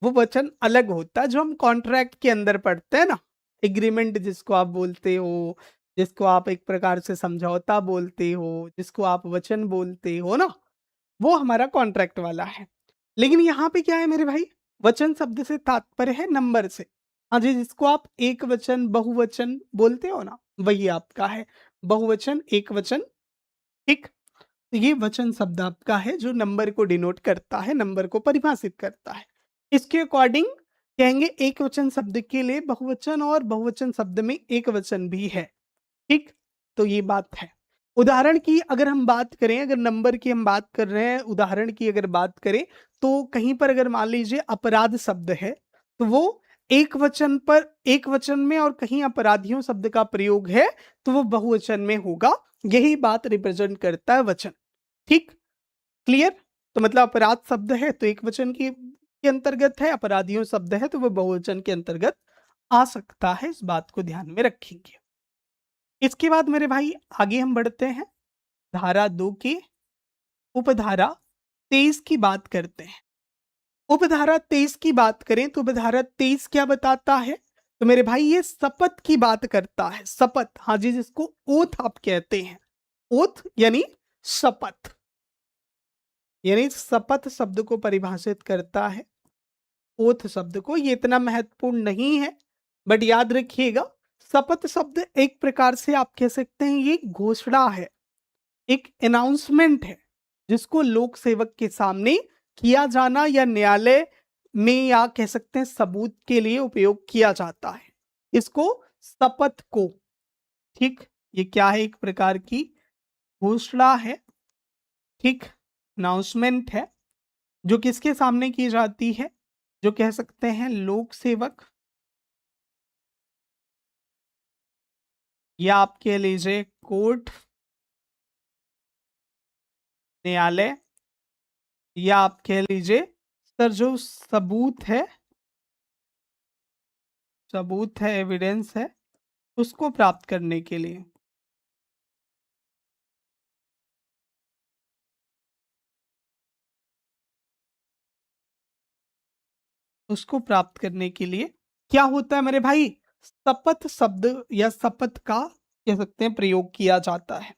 वो वचन अलग होता है जो हम कॉन्ट्रैक्ट के अंदर पढ़ते हैं ना, एग्रीमेंट जिसको आप बोलते हो, जिसको आप एक प्रकार से समझौता बोलते हो, जिसको आप वचन बोलते हो ना, वो हमारा कॉन्ट्रैक्ट वाला है। लेकिन यहाँ पे क्या है मेरे भाई? वचन शब्द से तात्पर्य है नंबर से। हाँ जी, जिसको आप एक वचन, बहुवचन बोलते हो ना, वही आपका है। बहुवचन, एक वचन, ठीक? तो ये वचन शब्द आपका है जो नंबर को डिनोट करता है, नंबर को परिभाषित करता है। इसके अकॉर्डिंग कहेंगे एक वचन शब्द के लिए बहुवचन और बहुवचन शब्द में एक वचन भी है, ठीक? तो ये बात है। उदाहरण की अगर हम बात करें, अगर नंबर की हम बात कर रहे हैं, उदाहरण की अगर बात करें, तो कहीं पर अगर मान लीजिए अपराध शब्द है, तो वो एक वचन पर एक वचन में और कहीं अपराधियों शब्द का प्रयोग है, तो वो बहुवचन में होगा। यही बात रिप्रेजेंट करता है वचन। ठीक? क्लियर? तो मतलब अपराध शब्द है तो एक वचन के अंतर्गत है, अपराधियों शब्द है तो वो बहुवचन के अंतर्गत आ सकता है, इस बात को ध्यान में रखेंगे। इसके बाद मेरे भाई आगे हम बढ़ते हैं, धारा 2 की उपधारा 23 की बात करते हैं। उपधारा 23 की बात करें तो उपधारा 23 क्या बताता है? तो मेरे भाई ये शपथ की बात करता है, शपथ। हाँ जी, जिसको ओथ आप कहते हैं। ओथ यानी शपथ, यानी शपथ शब्द को परिभाषित करता है, ओथ शब्द को। ये इतना महत्वपूर्ण नहीं है, बट याद रखिएगा, शपथ शब्द एक प्रकार से आप कह सकते हैं ये घोषणा है, एक अनाउंसमेंट है, जिसको लोक सेवक के सामने किया जाना या न्यायालय में या कह सकते हैं सबूत के लिए उपयोग किया जाता है। इसको शपथ को, ठीक, ये क्या है? एक प्रकार की घोषणा है, ठीक, अनाउंसमेंट है, जो किसके सामने की जाती है? जो कह सकते हैं लोक सेवक, या आप कह लीजिए कोर्ट, न्यायालय, या आप कह लीजिए सर जो सबूत है, एविडेंस है, उसको प्राप्त करने के लिए, उसको प्राप्त करने के लिए क्या होता है मेरे भाई? शपथ शब्द या शपथ का कह सकते हैं प्रयोग किया जाता है।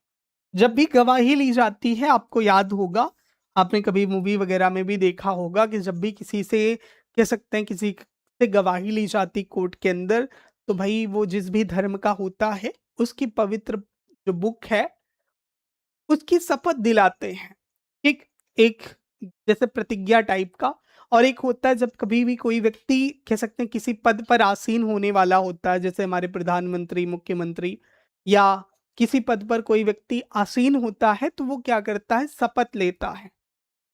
जब भी गवाही ली जाती है, आपको याद होगा, आपने कभी मूवी वगैरह में भी देखा होगा कि जब भी किसी से कह सकते हैं किसी से गवाही ली जाती कोर्ट के अंदर, तो भाई वो जिस भी धर्म का होता है, उसकी पवित्र जो बुक है, उसकी शपथ दिलाते हैं। ठीक? एक जैसे प्रतिज्ञा टाइप का, और एक होता है जब कभी भी कोई व्यक्ति कह सकते हैं किसी पद पर आसीन होने वाला होता है, जैसे हमारे प्रधानमंत्री, मुख्यमंत्री, या किसी पद पर कोई व्यक्ति आसीन होता है, तो वो क्या करता है? शपथ लेता है।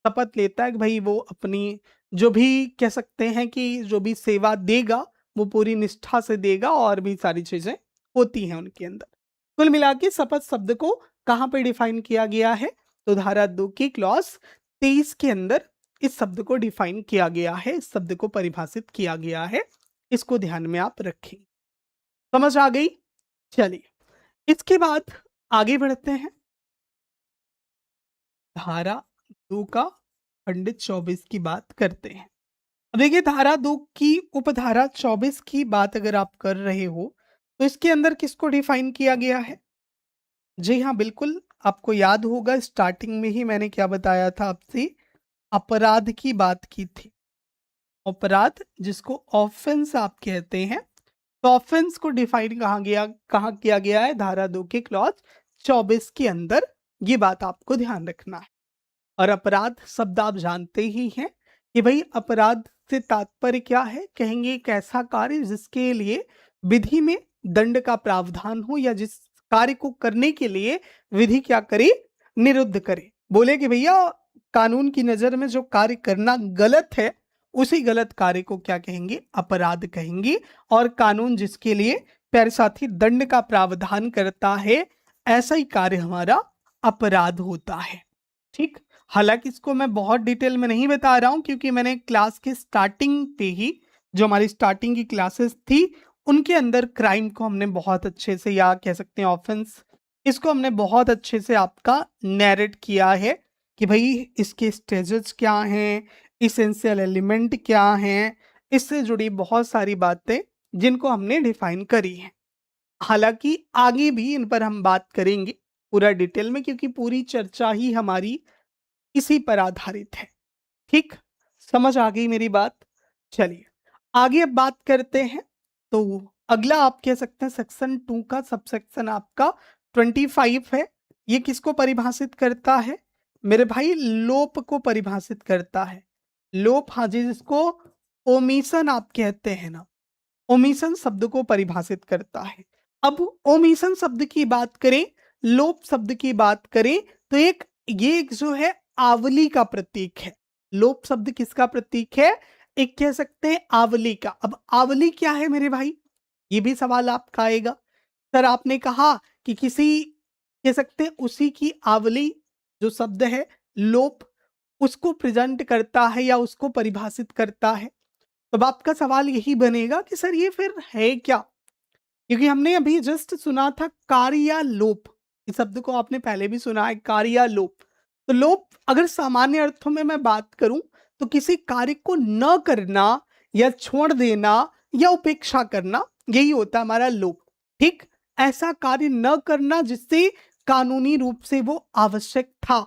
शपथ लेता है कि भाई वो अपनी जो भी कह सकते हैं कि जो भी सेवा देगा, वो पूरी निष्ठा से देगा, और भी सारी चीज़ें होती हैं उनके अंदर। कुल मिला के शपथ शब्द को कहाँ पे डिफाइन किया गया है? तो धारा 2 की क्लॉज़ 23 के अंदर इस शब्द को डिफाइन किया गया है, इस शब्द को परिभाषित किया गया है। इसको ध्यान में आप रखें। समझ आ गई? चलिए, इसके बाद आगे बढ़ते हैं। धारा 2 का खंडित 24 की बात करते हैं। अब देखिए, धारा 2 की उपधारा 24 की बात अगर आप कर रहे हो, तो इसके अंदर किसको डिफाइन किया गया है? जी हाँ, बिल्कुल, आपको याद होगा स्टार्टिंग में ही मैंने क्या बताया था आपसे? अपराध की बात की थी। अपराध जिसको ऑफेंस आप कहते हैं, तो ऑफेंस को डिफाइन कहाँ किया गया है? धारा 2 के क्लॉज 24 के अंदर। ये बात आपको ध्यान रखना है। और अपराध शब्द आप जानते ही हैं कि भाई अपराध से तात्पर्य क्या है? कहेंगे एक ऐसा कार्य जिसके लिए विधि में दंड का प्रावधान हो, या जिस कार्य को करने के लिए विधि क्या करे? निरुद्ध करे। बोले कि भैया कानून की नजर में जो कार्य करना गलत है, उसी गलत कार्य को क्या कहेंगे? अपराध कहेंगे। और कानून जिसके लिए प्यारे साथी दंड का प्रावधान करता है, ऐसा ही कार्य हमारा अपराध होता है। ठीक। हालांकि इसको मैं बहुत डिटेल में नहीं बता रहा हूं, क्योंकि मैंने क्लास के स्टार्टिंग पे ही, जो हमारी स्टार्टिंग की क्लासेस थी, उनके अंदर क्राइम को हमने बहुत अच्छे से, या कह सकते हैं ऑफेंस, इसको हमने बहुत अच्छे से आपका नैरेट किया है कि भाई इसके स्टेजेस क्या हैं, इसेंशियल एलिमेंट क्या हैं, इससे जुड़ी बहुत सारी बातें जिनको हमने डिफाइन करी हैं। हालांकि आगे भी इन पर हम बात करेंगे पूरा डिटेल में, क्योंकि पूरी चर्चा ही हमारी इसी पर आधारित है। ठीक, समझ आ गई मेरी बात? चलिए आगे अब बात करते हैं। तो अगला आप कह सकते हैं सेक्शन 2 का सबसेक्शन आपका 25 है। ये किसको परिभाषित करता है मेरे भाई? लोप को परिभाषित करता है। लोप, हाँ जी, जिसको ओमिशन आप कहते हैं ना, ओमिशन शब्द को परिभाषित करता है। अब ओमिशन शब्द की बात करें, लोप शब्द की बात करें, तो ये एक जो है आवली का प्रतीक है। लोप शब्द किसका प्रतीक है? एक कह सकते हैं आवली का। अब आवली क्या है मेरे भाई? ये भी सवाल आपका आएगा। सर आपने कहा कि किसी, कह सकते हैं उसी की आवली, जो शब्द है लोप, उसको प्रेजेंट करता है या उसको परिभाषित करता है। अब आपका सवाल यही बनेगा कि सर ये फिर है क्या? क्योंकि हमने अभी जस्ट सुना था कार्यालोप। इस शब्द को आपने पहले भी सुना है, कार्यालोप। तो लोप अगर सामान्य अर्थों में मैं बात करूं, तो किसी कार्य को न करना, या छोड़ देना, या उपेक्षा करना, यही होता है हमारा लोप। ठीक, ऐसा कार्य न करना जिससे कानूनी रूप से वो आवश्यक था,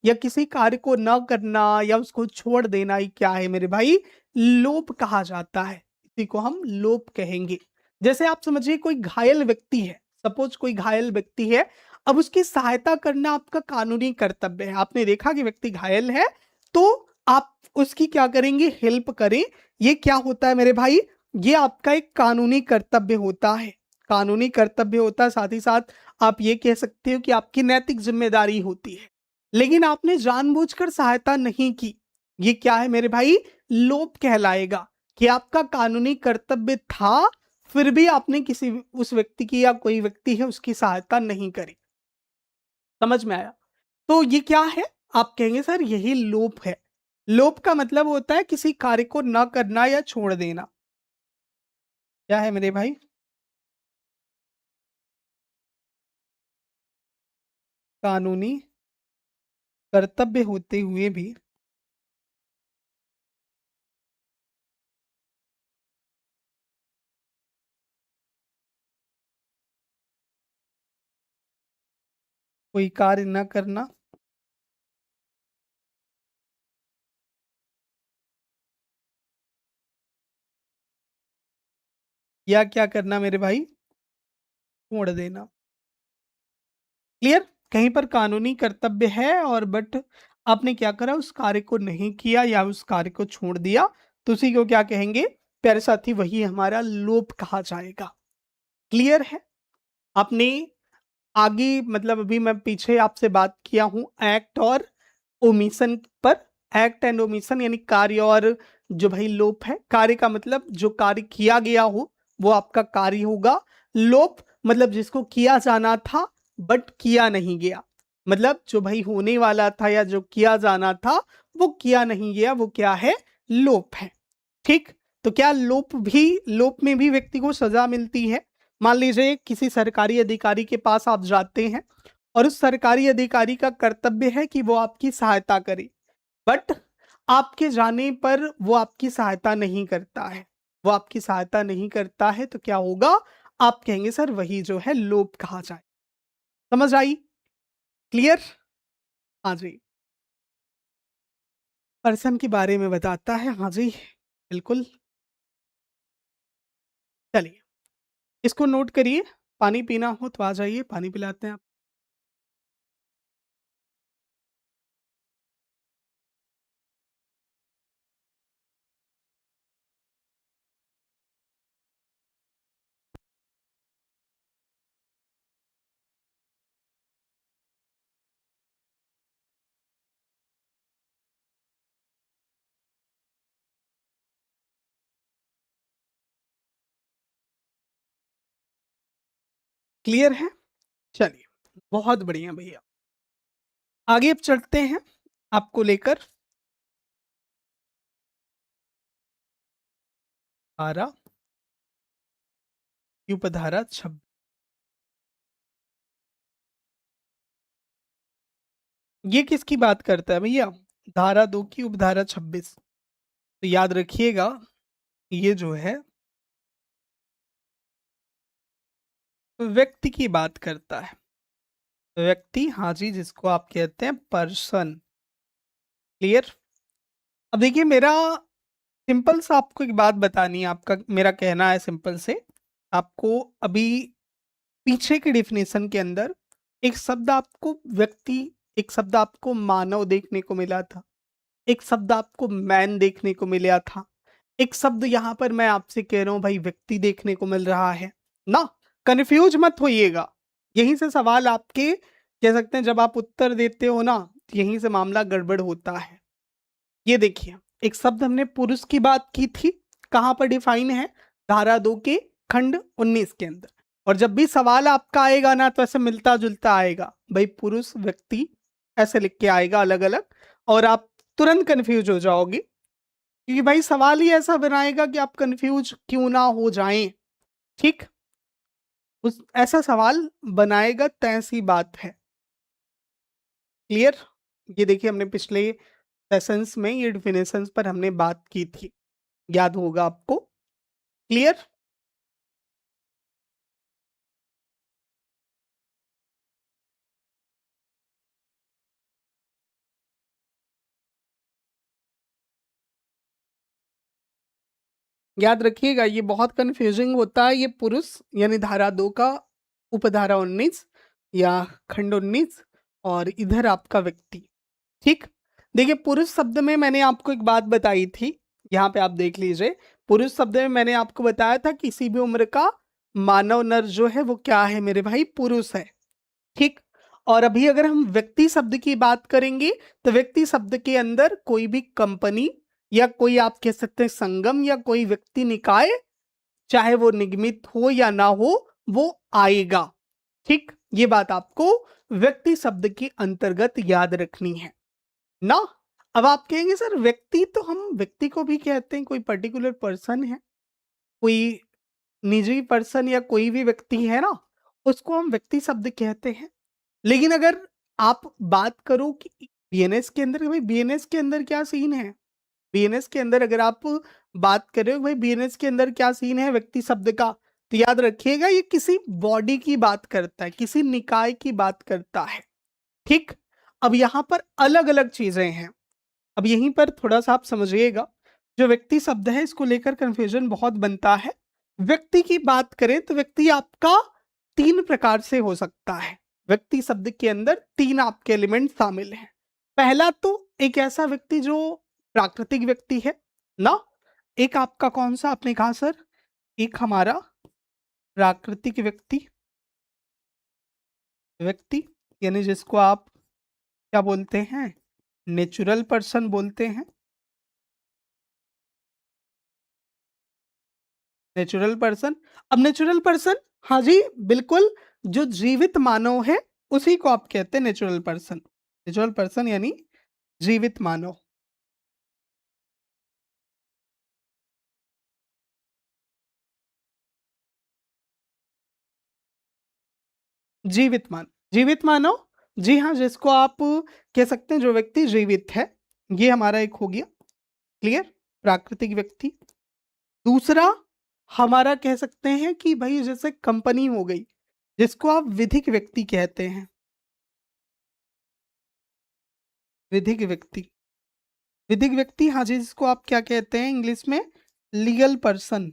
या किसी कार्य को न करना या उसको छोड़ देना ही क्या है मेरे भाई? लोप कहा जाता है। इसी को हम लोप कहेंगे। जैसे आप समझिए कोई घायल व्यक्ति है, सपोज कोई घायल व्यक्ति है, अब उसकी सहायता करना आपका कानूनी कर्तव्य है। आपने देखा कि व्यक्ति घायल है, तो आप उसकी क्या करेंगे? हेल्प करें। ये क्या होता है मेरे भाई? ये आपका एक कानूनी कर्तव्य होता है। कानूनी कर्तव्य होता है, साथ ही साथ आप ये कह सकते हो कि आपकी नैतिक जिम्मेदारी होती है। लेकिन आपने जानबूझकर सहायता नहीं की, ये क्या है मेरे भाई? लोप कहलाएगा। कि आपका कानूनी कर्तव्य था, फिर भी आपने किसी उस व्यक्ति की, या कोई व्यक्ति है उसकी सहायता नहीं करी। समझ में आया? तो ये क्या है? आप कहेंगे सर यही लोप है। लोप का मतलब होता है किसी कार्य को न करना या छोड़ देना। क्या है मेरे भाई? कानूनी कर्तव्य होते हुए भी कोई कार्य न करना, या क्या करना मेरे भाई? छोड़ देना। क्लियर? कहीं पर कानूनी कर्तव्य है, और बट आपने क्या करा? उस कार्य को नहीं किया या उस कार्य को छोड़ दिया, तो उसी को क्या कहेंगे प्यारे साथी? वही हमारा लोप कहा जाएगा। क्लियर है? आपने आगे, मतलब अभी मैं पीछे आपसे बात किया हूं एक्ट और ओमिशन पर। एक्ट एंड ओमिशन यानी कार्य और जो भाई लोप है। कार्य का मतलब जो कार्य किया गया हो वो आपका कार्य होगा। लोप मतलब जिसको किया जाना था बट किया नहीं गया, मतलब जो भाई होने वाला था या जो किया जाना था वो किया नहीं गया, वो क्या है? लोप है। ठीक। तो क्या लोप में भी व्यक्ति को सजा मिलती है? मान लीजिए किसी सरकारी अधिकारी के पास आप जाते हैं, और उस सरकारी अधिकारी का कर्तव्य है कि वो आपकी सहायता करे, बट आपके जाने पर वो आपकी सहायता नहीं करता है। वो आपकी सहायता नहीं करता है तो क्या होगा? आप कहेंगे सर वही जो है लोप कहा जाए। समझ आई? क्लियर? हाँ जी। पर्सन के बारे में बताता है, हाँ जी, बिल्कुल। चलिए इसको नोट करिए। पानी पीना हो तो आ जाइए, पानी पिलाते हैं आप। क्लियर है? चलिए, बहुत बढ़िया भैया। आगे अब चलते हैं आपको लेकर धारा की उपधारा 26। ये किसकी बात करता है भैया? धारा 2 की उपधारा 26। तो याद रखिएगा, ये जो है व्यक्ति की बात करता है। व्यक्ति, हाँ जी, जिसको आप कहते हैं पर्सन। क्लियर? अब देखिए, मेरा सिंपल सा आपको एक बात बतानी है। आपका मेरा कहना है सिंपल से, आपको अभी पीछे की डेफिनेशन के अंदर एक शब्द आपको व्यक्ति, एक शब्द आपको मानव देखने को मिला था, एक शब्द आपको मैन देखने को मिला था, एक शब्द यहाँ पर मैं आपसे कह रहा हूँ भाई व्यक्ति देखने को मिल रहा है ना। कंफ्यूज मत होइएगा। यहीं से सवाल आपके कह सकते हैं, जब आप उत्तर देते हो ना, तो यहीं से मामला गड़बड़ होता है। ये देखिए, एक शब्द हमने पुरुष की बात की थी, कहाँ पर डिफाइन है? धारा 2 के खंड 19 के अंदर। और जब भी सवाल आपका आएगा ना, तो ऐसे मिलता जुलता आएगा भाई, पुरुष व्यक्ति ऐसे लिख के आएगा अलग अलग, और आप तुरंत कंफ्यूज हो जाओगे, क्योंकि भाई सवाल ही ऐसा बनाएगा कि आप कंफ्यूज क्यों ना हो जाएं। ठीक, उस ऐसा सवाल बनाएगा, तय सी बात है। क्लियर? ये देखिए, हमने पिछले सेशंस में ये डिफिनेशंस पर हमने बात की थी, याद होगा आपको। क्लियर? याद रखिएगा, ये बहुत कंफ्यूजिंग होता है। ये पुरुष यानी धारा 2 का उपधारा 19 या खंड 19, और इधर आपका व्यक्ति। ठीक, देखिए, पुरुष शब्द में मैंने आपको एक बात बताई थी, यहाँ पे आप देख लीजिए। पुरुष शब्द में मैंने आपको बताया था, किसी भी उम्र का मानव नर जो है वो क्या है मेरे भाई? पुरुष है। ठीक, और अभी अगर हम व्यक्ति शब्द की बात करेंगे, तो व्यक्ति शब्द के अंदर कोई भी कंपनी या कोई आप कह सकते हैं संगम या कोई व्यक्ति निकाय, चाहे वो निगमित हो या ना हो, वो आएगा। ठीक, ये बात आपको व्यक्ति शब्द के अंतर्गत याद रखनी है ना। अब आप कहेंगे सर, व्यक्ति तो हम व्यक्ति को भी कहते हैं, कोई पर्टिकुलर पर्सन है, कोई निजी पर्सन या कोई भी व्यक्ति है ना, उसको हम व्यक्ति शब्द कहते हैं। लेकिन अगर आप बात करो कि बीएनएस के अंदर, भाई बीएनएस के अंदर क्या सीन है? बीएनएस के अंदर अगर आप बात कर रहे हो भाई, बीएनएस के अंदर क्या सीन है व्यक्ति शब्द का, तो याद रखिएगा, ये किसी बॉडी की बात करता है, किसी निकाय की बात करता है। ठीक, अब यहां पर अलग अलग चीजें हैं। अब यहीं पर थोड़ा सा आप समझिएगा, जो व्यक्ति शब्द है इसको लेकर कंफ्यूजन बहुत बनता है। व्यक्ति की बात करें तो व्यक्ति आपका 3 प्रकार से हो सकता है। व्यक्ति शब्द के अंदर 3 आपके एलिमेंट शामिल हैं। पहला तो एक ऐसा व्यक्ति जो प्राकृतिक व्यक्ति है ना। एक आपका कौन सा आपने कहा सर? एक हमारा प्राकृतिक व्यक्ति, व्यक्ति यानी जिसको आप क्या बोलते हैं? नेचुरल पर्सन बोलते हैं। Natural person. अब नेचुरल पर्सन, हाँ जी, बिल्कुल, जो जीवित मानव है उसी को आप कहते हैं नेचुरल पर्सन। नेचुरल पर्सन यानी जीवित मानव। जीवित मानव, जीवित मानव, जी हाँ, जिसको आप कह सकते हैं जो व्यक्ति जीवित है, ये हमारा एक हो गया। क्लियर? प्राकृतिक व्यक्ति। दूसरा हमारा कह सकते हैं कि भाई जैसे कंपनी हो गई, जिसको आप विधिक व्यक्ति कहते हैं। विधिक व्यक्ति, विधिक व्यक्ति, हाँ जी, जिसको आप क्या कहते हैं इंग्लिश में? Legal person.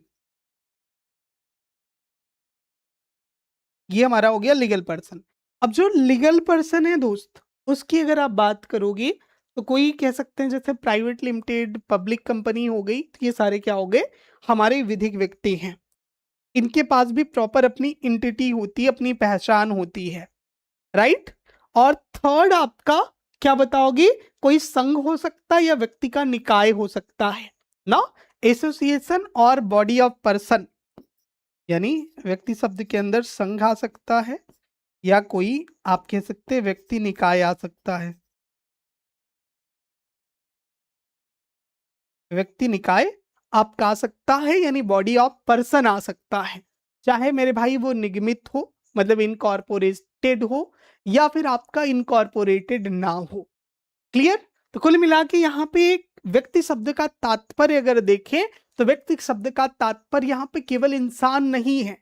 ये हमारा हो गया लीगल पर्सन। अब जो लीगल पर्सन है दोस्त, उसकी अगर आप बात करोगे तो कोई कह सकते हैं जैसे प्राइवेट लिमिटेड, पब्लिक कंपनी हो गई, तो ये सारे क्या हो गए, हमारे विधिक व्यक्ति हैं। इनके पास भी प्रॉपर अपनी एंटिटी होती है, अपनी पहचान होती है, राइट। और थर्ड आपका क्या बताओगे, कोई संघ हो सकता है या व्यक्ति का निकाय हो सकता है ना, एसोसिएशन और बॉडी ऑफ पर्सन, यानी व्यक्ति शब्द के अंदर संघ आ सकता है या कोई आप कह सकते हैं व्यक्ति निकाय आ सकता है। व्यक्ति निकाय आपका आ सकता है, यानी बॉडी ऑफ पर्सन आ सकता है, चाहे मेरे भाई वो निगमित हो, मतलब इनकॉर्पोरेटेड हो, या फिर आपका इनकॉर्पोरेटेड ना हो। क्लियर। तो कुल मिला के यहाँ पे एक व्यक्ति शब्द का तात्पर्य अगर देखें तो व्यक्ति शब्द का तात्पर्य यहाँ पे केवल इंसान नहीं है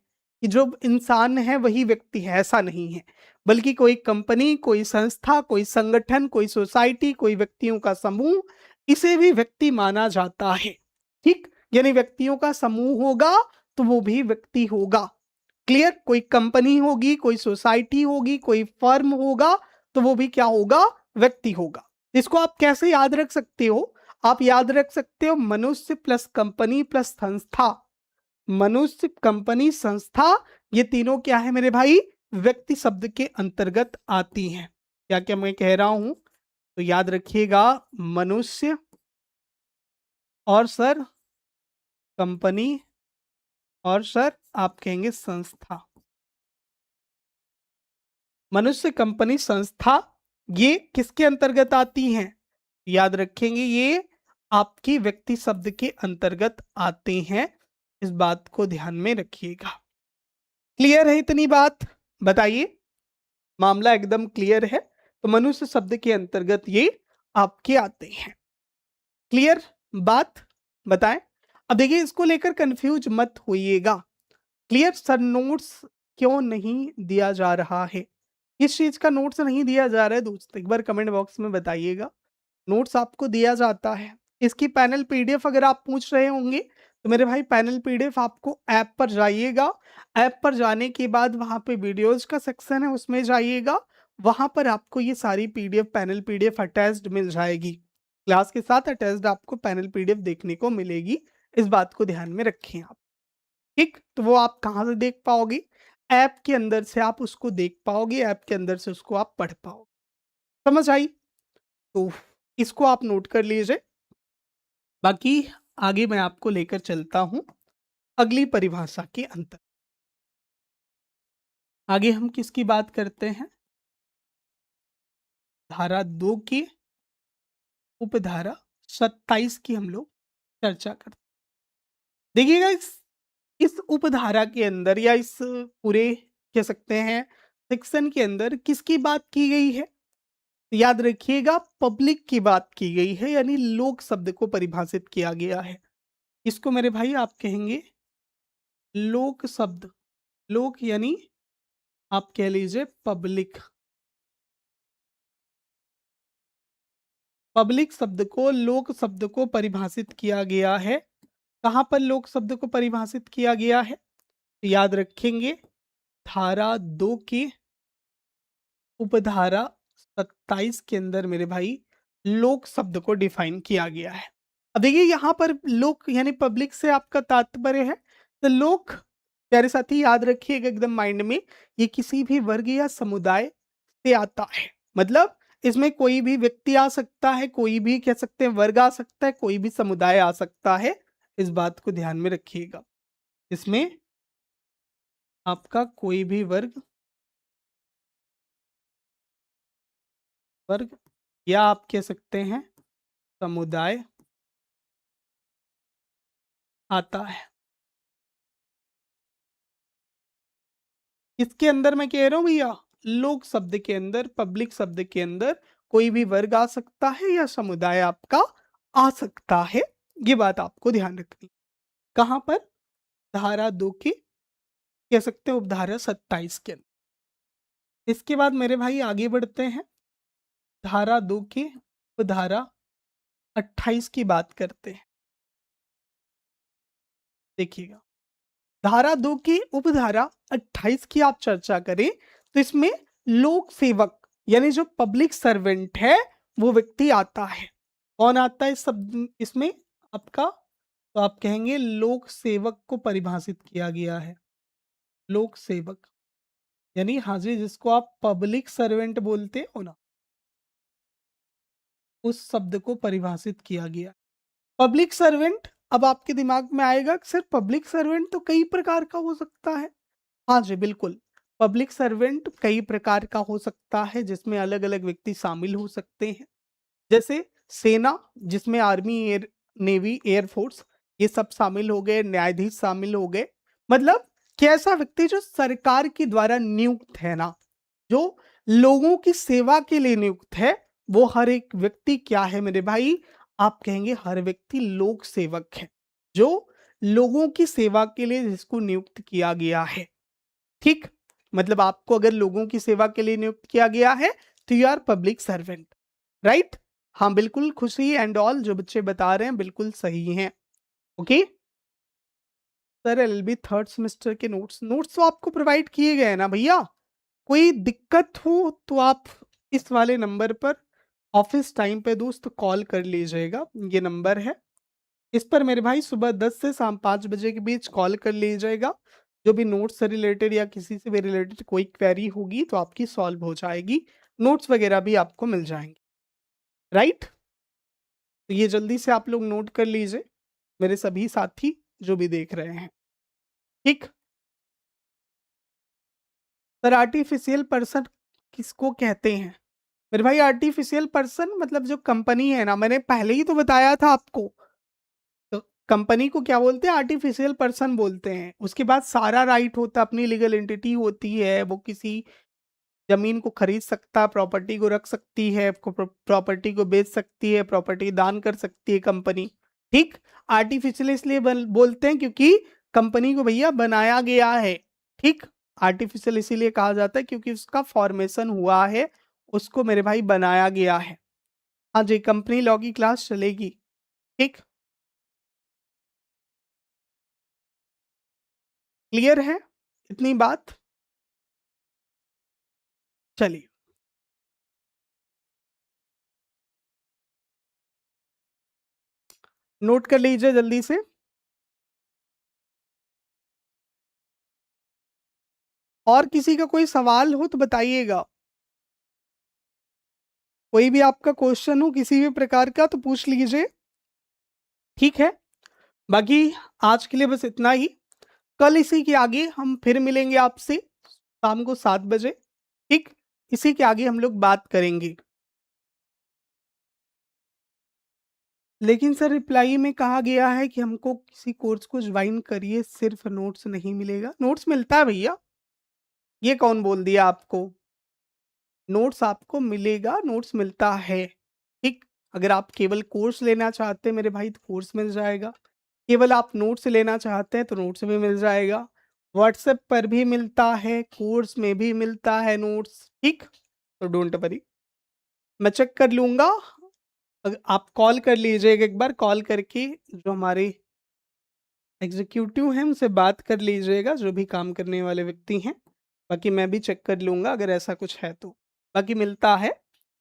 कि जो इंसान है वही व्यक्ति है, ऐसा नहीं है, बल्कि कोई कंपनी, कोई संस्था, कोई संगठन, कोई सोसाइटी, कोई व्यक्तियों का समूह, इसे भी व्यक्ति माना जाता है। ठीक, यानी व्यक्तियों का समूह होगा तो वो भी व्यक्ति होगा। क्लियर। कोई कंपनी होगी, कोई सोसाइटी होगी, कोई फर्म होगा, तो वो भी क्या होगा, व्यक्ति होगा। इसको आप कैसे याद रख सकते हो, आप याद रख सकते हो मनुष्य प्लस कंपनी प्लस संस्था। मनुष्य, कंपनी, संस्था, ये तीनों क्या है मेरे भाई, व्यक्ति शब्द के अंतर्गत आती हैं। क्या क्या मैं कह रहा हूं, तो याद रखिएगा, मनुष्य और सर कंपनी और सर आप कहेंगे संस्था। मनुष्य, कंपनी, संस्था, ये किसके अंतर्गत आती हैं, याद रखेंगे ये आपकी व्यक्ति शब्द के अंतर्गत आते हैं। इस बात को ध्यान में रखिएगा। क्लियर है इतनी बात, बताइए, मामला एकदम क्लियर है। तो मनुष्य शब्द के अंतर्गत ये आपके आते हैं। क्लियर बात, बताएं। अब देखिए, इसको लेकर कंफ्यूज मत होइएगा। क्लियर। सर नोट्स क्यों नहीं दिया जा रहा है, किस चीज का नोट्स नहीं दिया जा रहा है दोस्त, एक बार कमेंट बॉक्स में बताइएगा। नोट्स आपको दिया जाता है। इसकी पैनल पीडीएफ अगर आप पूछ रहे होंगे तो मेरे भाई पैनल पीडीएफ आपको ऐप पर जाइएगा, ऐप पर जाने के बाद वहां पे वीडियोज का सेक्शन है उसमें जाइएगा, वहां पर आपको ये सारी पीडीएफ, पैनल पीडीएफ अटैच्ड मिल जाएगी। क्लास के साथ अटैच्ड आपको पैनल पीडीएफ देखने को मिलेगी, इस बात को ध्यान में रखें आप। ठीक, तो वो आप कहाँ से देख पाओगे, ऐप के अंदर से आप उसको देख पाओगे, ऐप के अंदर से उसको आप पढ़ पाओगे। समझ आई, तो इसको आप नोट कर लीजिए। बाकी आगे मैं आपको लेकर चलता हूं अगली परिभाषा के अंतर। आगे हम किसकी बात करते हैं, धारा 2 की उपधारा 27 की हम लोग चर्चा करते हैं। देखिएगा, इस उपधारा के अंदर या इस पूरे कह सकते हैं सेक्शन के अंदर किसकी बात की गई है, याद रखिएगा पब्लिक की बात की गई है, यानी लोक शब्द को परिभाषित किया गया है। इसको मेरे भाई आप कहेंगे लोक शब्द। लोक यानी आप कह लीजिए पब्लिक। पब्लिक शब्द को, लोक शब्द को परिभाषित किया गया है। कहाँ पर लोक शब्द को परिभाषित किया गया है, तो याद रखेंगे धारा 2 की उपधारा 27 के अंदर मेरे भाई लोक शब्द को डिफाइन किया गया है। अब देखिए यहाँ पर लोक यानी पब्लिक से आपका तात्पर्य है, तो लोक प्यारे साथी याद रखिएगा एकदम माइंड में, ये किसी भी वर्ग या समुदाय से आता है। मतलब इसमें कोई भी व्यक्ति आ सकता है, कोई भी कह सकते हैं वर्ग आ सकता है, कोई भी समुदाय आ सकता है, इस बात को ध्यान में रखिएगा। इसमें आपका कोई भी वर्ग, वर्ग या आप कह सकते हैं समुदाय आता है। इसके अंदर मैं कह रहा हूं भैया, लोक शब्द के अंदर, पब्लिक शब्द के अंदर कोई भी वर्ग आ सकता है या समुदाय आपका आ सकता है, ये बात आपको ध्यान रखनी। कहां पर, धारा 2 की कह सकते हो उपधारा 27 के अंदर। इसके बाद मेरे भाई आगे बढ़ते हैं, धारा 2 की उपधारा 28 की बात करते हैं। देखिएगा, धारा 2 की उपधारा 28 की आप चर्चा करें तो इसमें लोक सेवक यानी जो पब्लिक सर्वेंट है वो व्यक्ति आता है। कौन आता है इस शब्द इसमें आपका? तो आप कहेंगे लोक सेवक को परिभाषित किया गया है। लोक सेवक यानी हाँ जी, जिसको आप पब्लिक सर्वेंट बोलते हो ना, उस शब्द को परिभाषित किया गया। पब्लिक सर्वेंट, अब आपके दिमाग में आएगा कि सर पब्लिक सर्वेंट तो कई प्रकार का हो सकता है। हाँ जी, बिल्कुल। पब्लिक सर्वेंट कई प्रकार का हो सकता है जिसमें अलग-अलग व्यक्ति शामिल हो सकते हैं। जैसे सेना, जिसमें army, air navy, air force ये सब शामिल हो गए, न्यायाधीश शामिल हो गए। मतलब कि ऐसा व्यक्ति जो सरकार के द्वारा नियुक्त है ना, जो लोगों की सेवा के लिए नियुक्त है, वो हर एक व्यक्ति क्या है मेरे भाई? आप कहेंगे हर व्यक्ति लोक सेवक है, जो लोगों की सेवा के लिए जिसको नियुक्त किया गया है। ठीक? मतलब आपको अगर लोगों की सेवा के लिए नियुक्त किया गया है, तो you are public servant, right? हाँ, बिल्कुल खुशी एंड ऑल जो बच्चे बता रहे हैं बिल्कुल सही हैं। Okay? Sir LLB third semester के नोट्स नोट्स तो आपको प्रोवाइड किए गए हैं ना भैया? कोई दिक्कत हो तो आप इस वाले नंबर पर ऑफिस टाइम पे दोस्त कॉल कर लीजिएगा, ये नंबर है। इस पर मेरे भाई सुबह 10 से शाम 5 बजे के बीच कॉल कर लीजिएगा। जो भी नोट्स से रिलेटेड या किसी से भी रिलेटेड कोई क्वेरी होगी तो आपकी सॉल्व हो जाएगी। नोट्स वगैरह भी आपको मिल जाएँगे, राइट? तो ये जल्दी से आप लोग नोट कर लीजिए, मेरे सभी साथी जो भी देख रहे हैं, ठीक? सर आर्टिफिशियल पर्सन किसको कहते हैं? मेरे भाई आर्टिफिशियल पर्सन मतलब जो कंपनी है ना, मैंने पहले ही तो बताया था आपको। तो कंपनी को क्या बोलते हैं? आर्टिफिशियल पर्सन बोलते हैं। उसके बाद सारा राइट होता है, अपनी लीगल एंटिटी होती है, वो किसी ज़मीन को खरीद सकता, प्रॉपर्टी को रख सकती है, प्रॉपर्टी को बेच सकती है, प्रॉपर्टी दान कर सकती है कंपनी, ठीक? आर्टिफिशियल इसलिए बोलते हैं क्योंकि कंपनी को भैया बनाया गया है, ठीक? आर्टिफिशियल इसीलिए कहा जाता है क्योंकि उसका फॉर्मेशन हुआ है, उसको मेरे भाई बनाया गया है। हाँ जी, कंपनी लॉ की क्लास चलेगी, ठीक? क्लियर है इतनी बात? चलिए, नोट कर लीजिए जल्दी से। और किसी का कोई सवाल हो तो बताइएगा। कोई भी आपका क्वेश्चन हो किसी भी प्रकार का तो पूछ लीजिए, ठीक है? बाकी आज के लिए बस इतना ही। कल इसी के आगे हम फिर मिलेंगे आपसे शाम को 7 बजे, ठीक? इसी के आगे हम लोग बात करेंगे। लेकिन सर रिप्लाई में कहा गया है कि हमको किसी कोर्स को ज्वाइन करिए, सिर्फ नोट्स नहीं मिलेगा। नोट्स मिलता है भैया, ये कौन बोल दिया आपको? नोट्स आपको मिलेगा, नोट्स मिलता है, ठीक? अगर आप केवल कोर्स लेना चाहते हैं मेरे भाई तो कोर्स मिल जाएगा। केवल आप नोट्स लेना चाहते हैं तो नोट्स भी मिल जाएगा। व्हाट्सएप पर भी मिलता है, कोर्स में भी मिलता है नोट्स, ठीक? तो डोंट वरी, मैं चेक कर लूँगा। आप कॉल कर लीजिएगा एक बार, कॉल करके जो हमारे एग्ज़ीक्यूटिव हैं उनसे बात कर लीजिएगा, जो भी काम करने वाले व्यक्ति हैं। बाकी मैं भी चेक कर लूँगा अगर ऐसा कुछ है तो। बाकी मिलता है,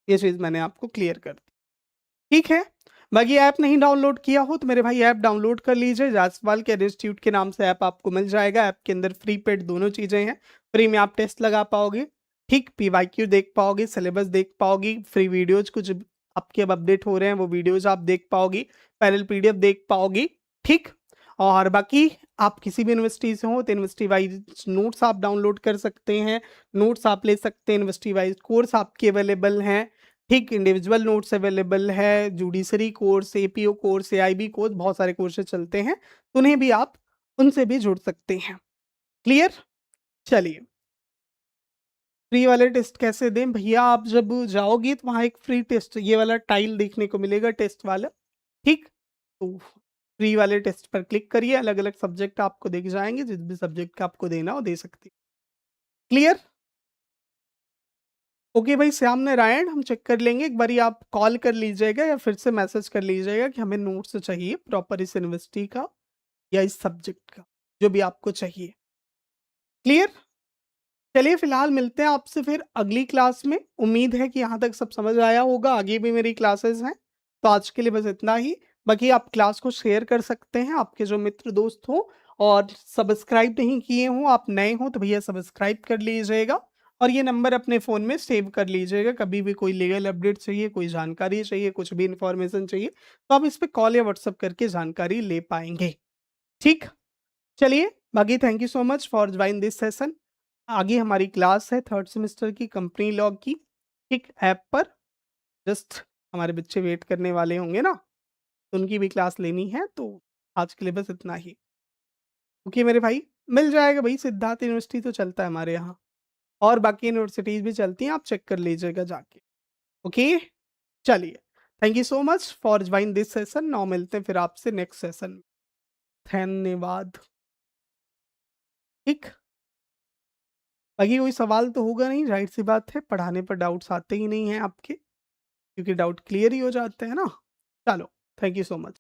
ये चीज़ मैंने आपको क्लियर कर दी। ठीक है? बाकी ऐप नहीं डाउनलोड किया हो तो मेरे भाई ऐप डाउनलोड कर लीजिए। जायसवाल के इंस्टीट्यूट के नाम से ऐप आपको मिल जाएगा। ऐप के अंदर फ्री पेड दोनों चीज़ें हैं। फ्री में आप टेस्ट लगा पाओगे, ठीक? पीवाईक्यू देख पाओगे, सिलेबस देख पाओगी, फ्री वीडियोज़ कुछ आपके अब अपडेट हो रहे हैं वो वीडियोज़ आप देख पाओगी, पैनल पीडीएफ देख पाओगी, ठीक? और बाकी आप किसी भी यूनिवर्सिटी से हो तो यूनिवर्सिटी वाइज़ नोट्स आप डाउनलोड कर सकते हैं, नोट्स आप ले सकते हैं, यूनिवर्सिटी वाइज़ कोर्स आपके अवेलेबल हैं। ठीक, इंडिविजुअल नोट्स अवेलेबल है, judiciary course, APO course, AIB course, बहुत सारे कोर्सेज़ चलते हैं, तो उन्हें भी आप उनसे भी जुड़ सकते हैं। क्लियर? चलिए, फ्री वाले टेस्ट कैसे दें? भैया आप जब जाओगे तो वहाँ एक फ्री टेस्ट ये वाला टाइल देखने को मिलेगा टेस्ट वाला, ठीक? तो फ्री वाले टेस्ट पर क्लिक करिए, अलग-अलग सब्जेक्ट आपको दिख जाएँगे, जिस भी सब्जेक्ट का आपको देना हो दे सकते हैं। क्लियर? ओके भाई श्याम नारायण, हम चेक कर लेंगे। एक बारी आप कॉल कर लीजिएगा या फिर से मैसेज कर लीजिएगा कि हमें नोट्स चाहिए प्रॉपर इस यूनिवर्सिटी का या इस सब्जेक्ट का। जो भी आपको चाहिए। क्लियर? चलिए फिलहाल मिलते हैं आपसे फिर अगली क्लास में। उम्मीद है कि यहाँ तक सब समझ आया होगा, आगे भी मेरी क्लासेस हैं। तो आज के लिए बस इतना ही। बाकी आप क्लास को शेयर कर सकते हैं आपके जो मित्र दोस्त हो, और सब्सक्राइब नहीं किए हों, आप नए हो तो भैया सब्सक्राइब कर लीजिएगा, और ये नंबर अपने फ़ोन में सेव कर लीजिएगा। कभी भी कोई लीगल अपडेट चाहिए, कोई जानकारी चाहिए, कुछ भी इन्फॉर्मेशन चाहिए, तो आप इस पे कॉल या व्हाट्सएप करके जानकारी ले पाएँगे। ठीक? चलिए, बाकी thank you so much for join this session. आगे हमारी क्लास है 3rd सेमेस्टर की कंपनी लॉ की, एक ऐप पर। जस्ट हमारे बच्चे वेट करने वाले होंगे ना, तो उनकी भी क्लास लेनी है, तो आज के लिए बस इतना ही। ओके मेरे भाई, मिल जाएगा भई, सिद्धार्थ यूनिवर्सिटी तो चलता है हमारे यहाँ, और बाकी यूनिवर्सिटीज़ भी चलती हैं, आप चेक कर लीजिएगा जाके। ओके? चलिए, thank you so much for join this session. Now मिलते हैं फिर आपसे नेक्स्ट सेशन में। धन्यवाद। ठीक? बाकी कोई सवाल तो होगा नहीं, ज़ाहिर-सी बात है, पढ़ाने पर डाउट्स आते ही नहीं हैं आपके, क्योंकि डाउट क्लियर ही हो जाते हैं ना। चलो, थैंक यू सो मच।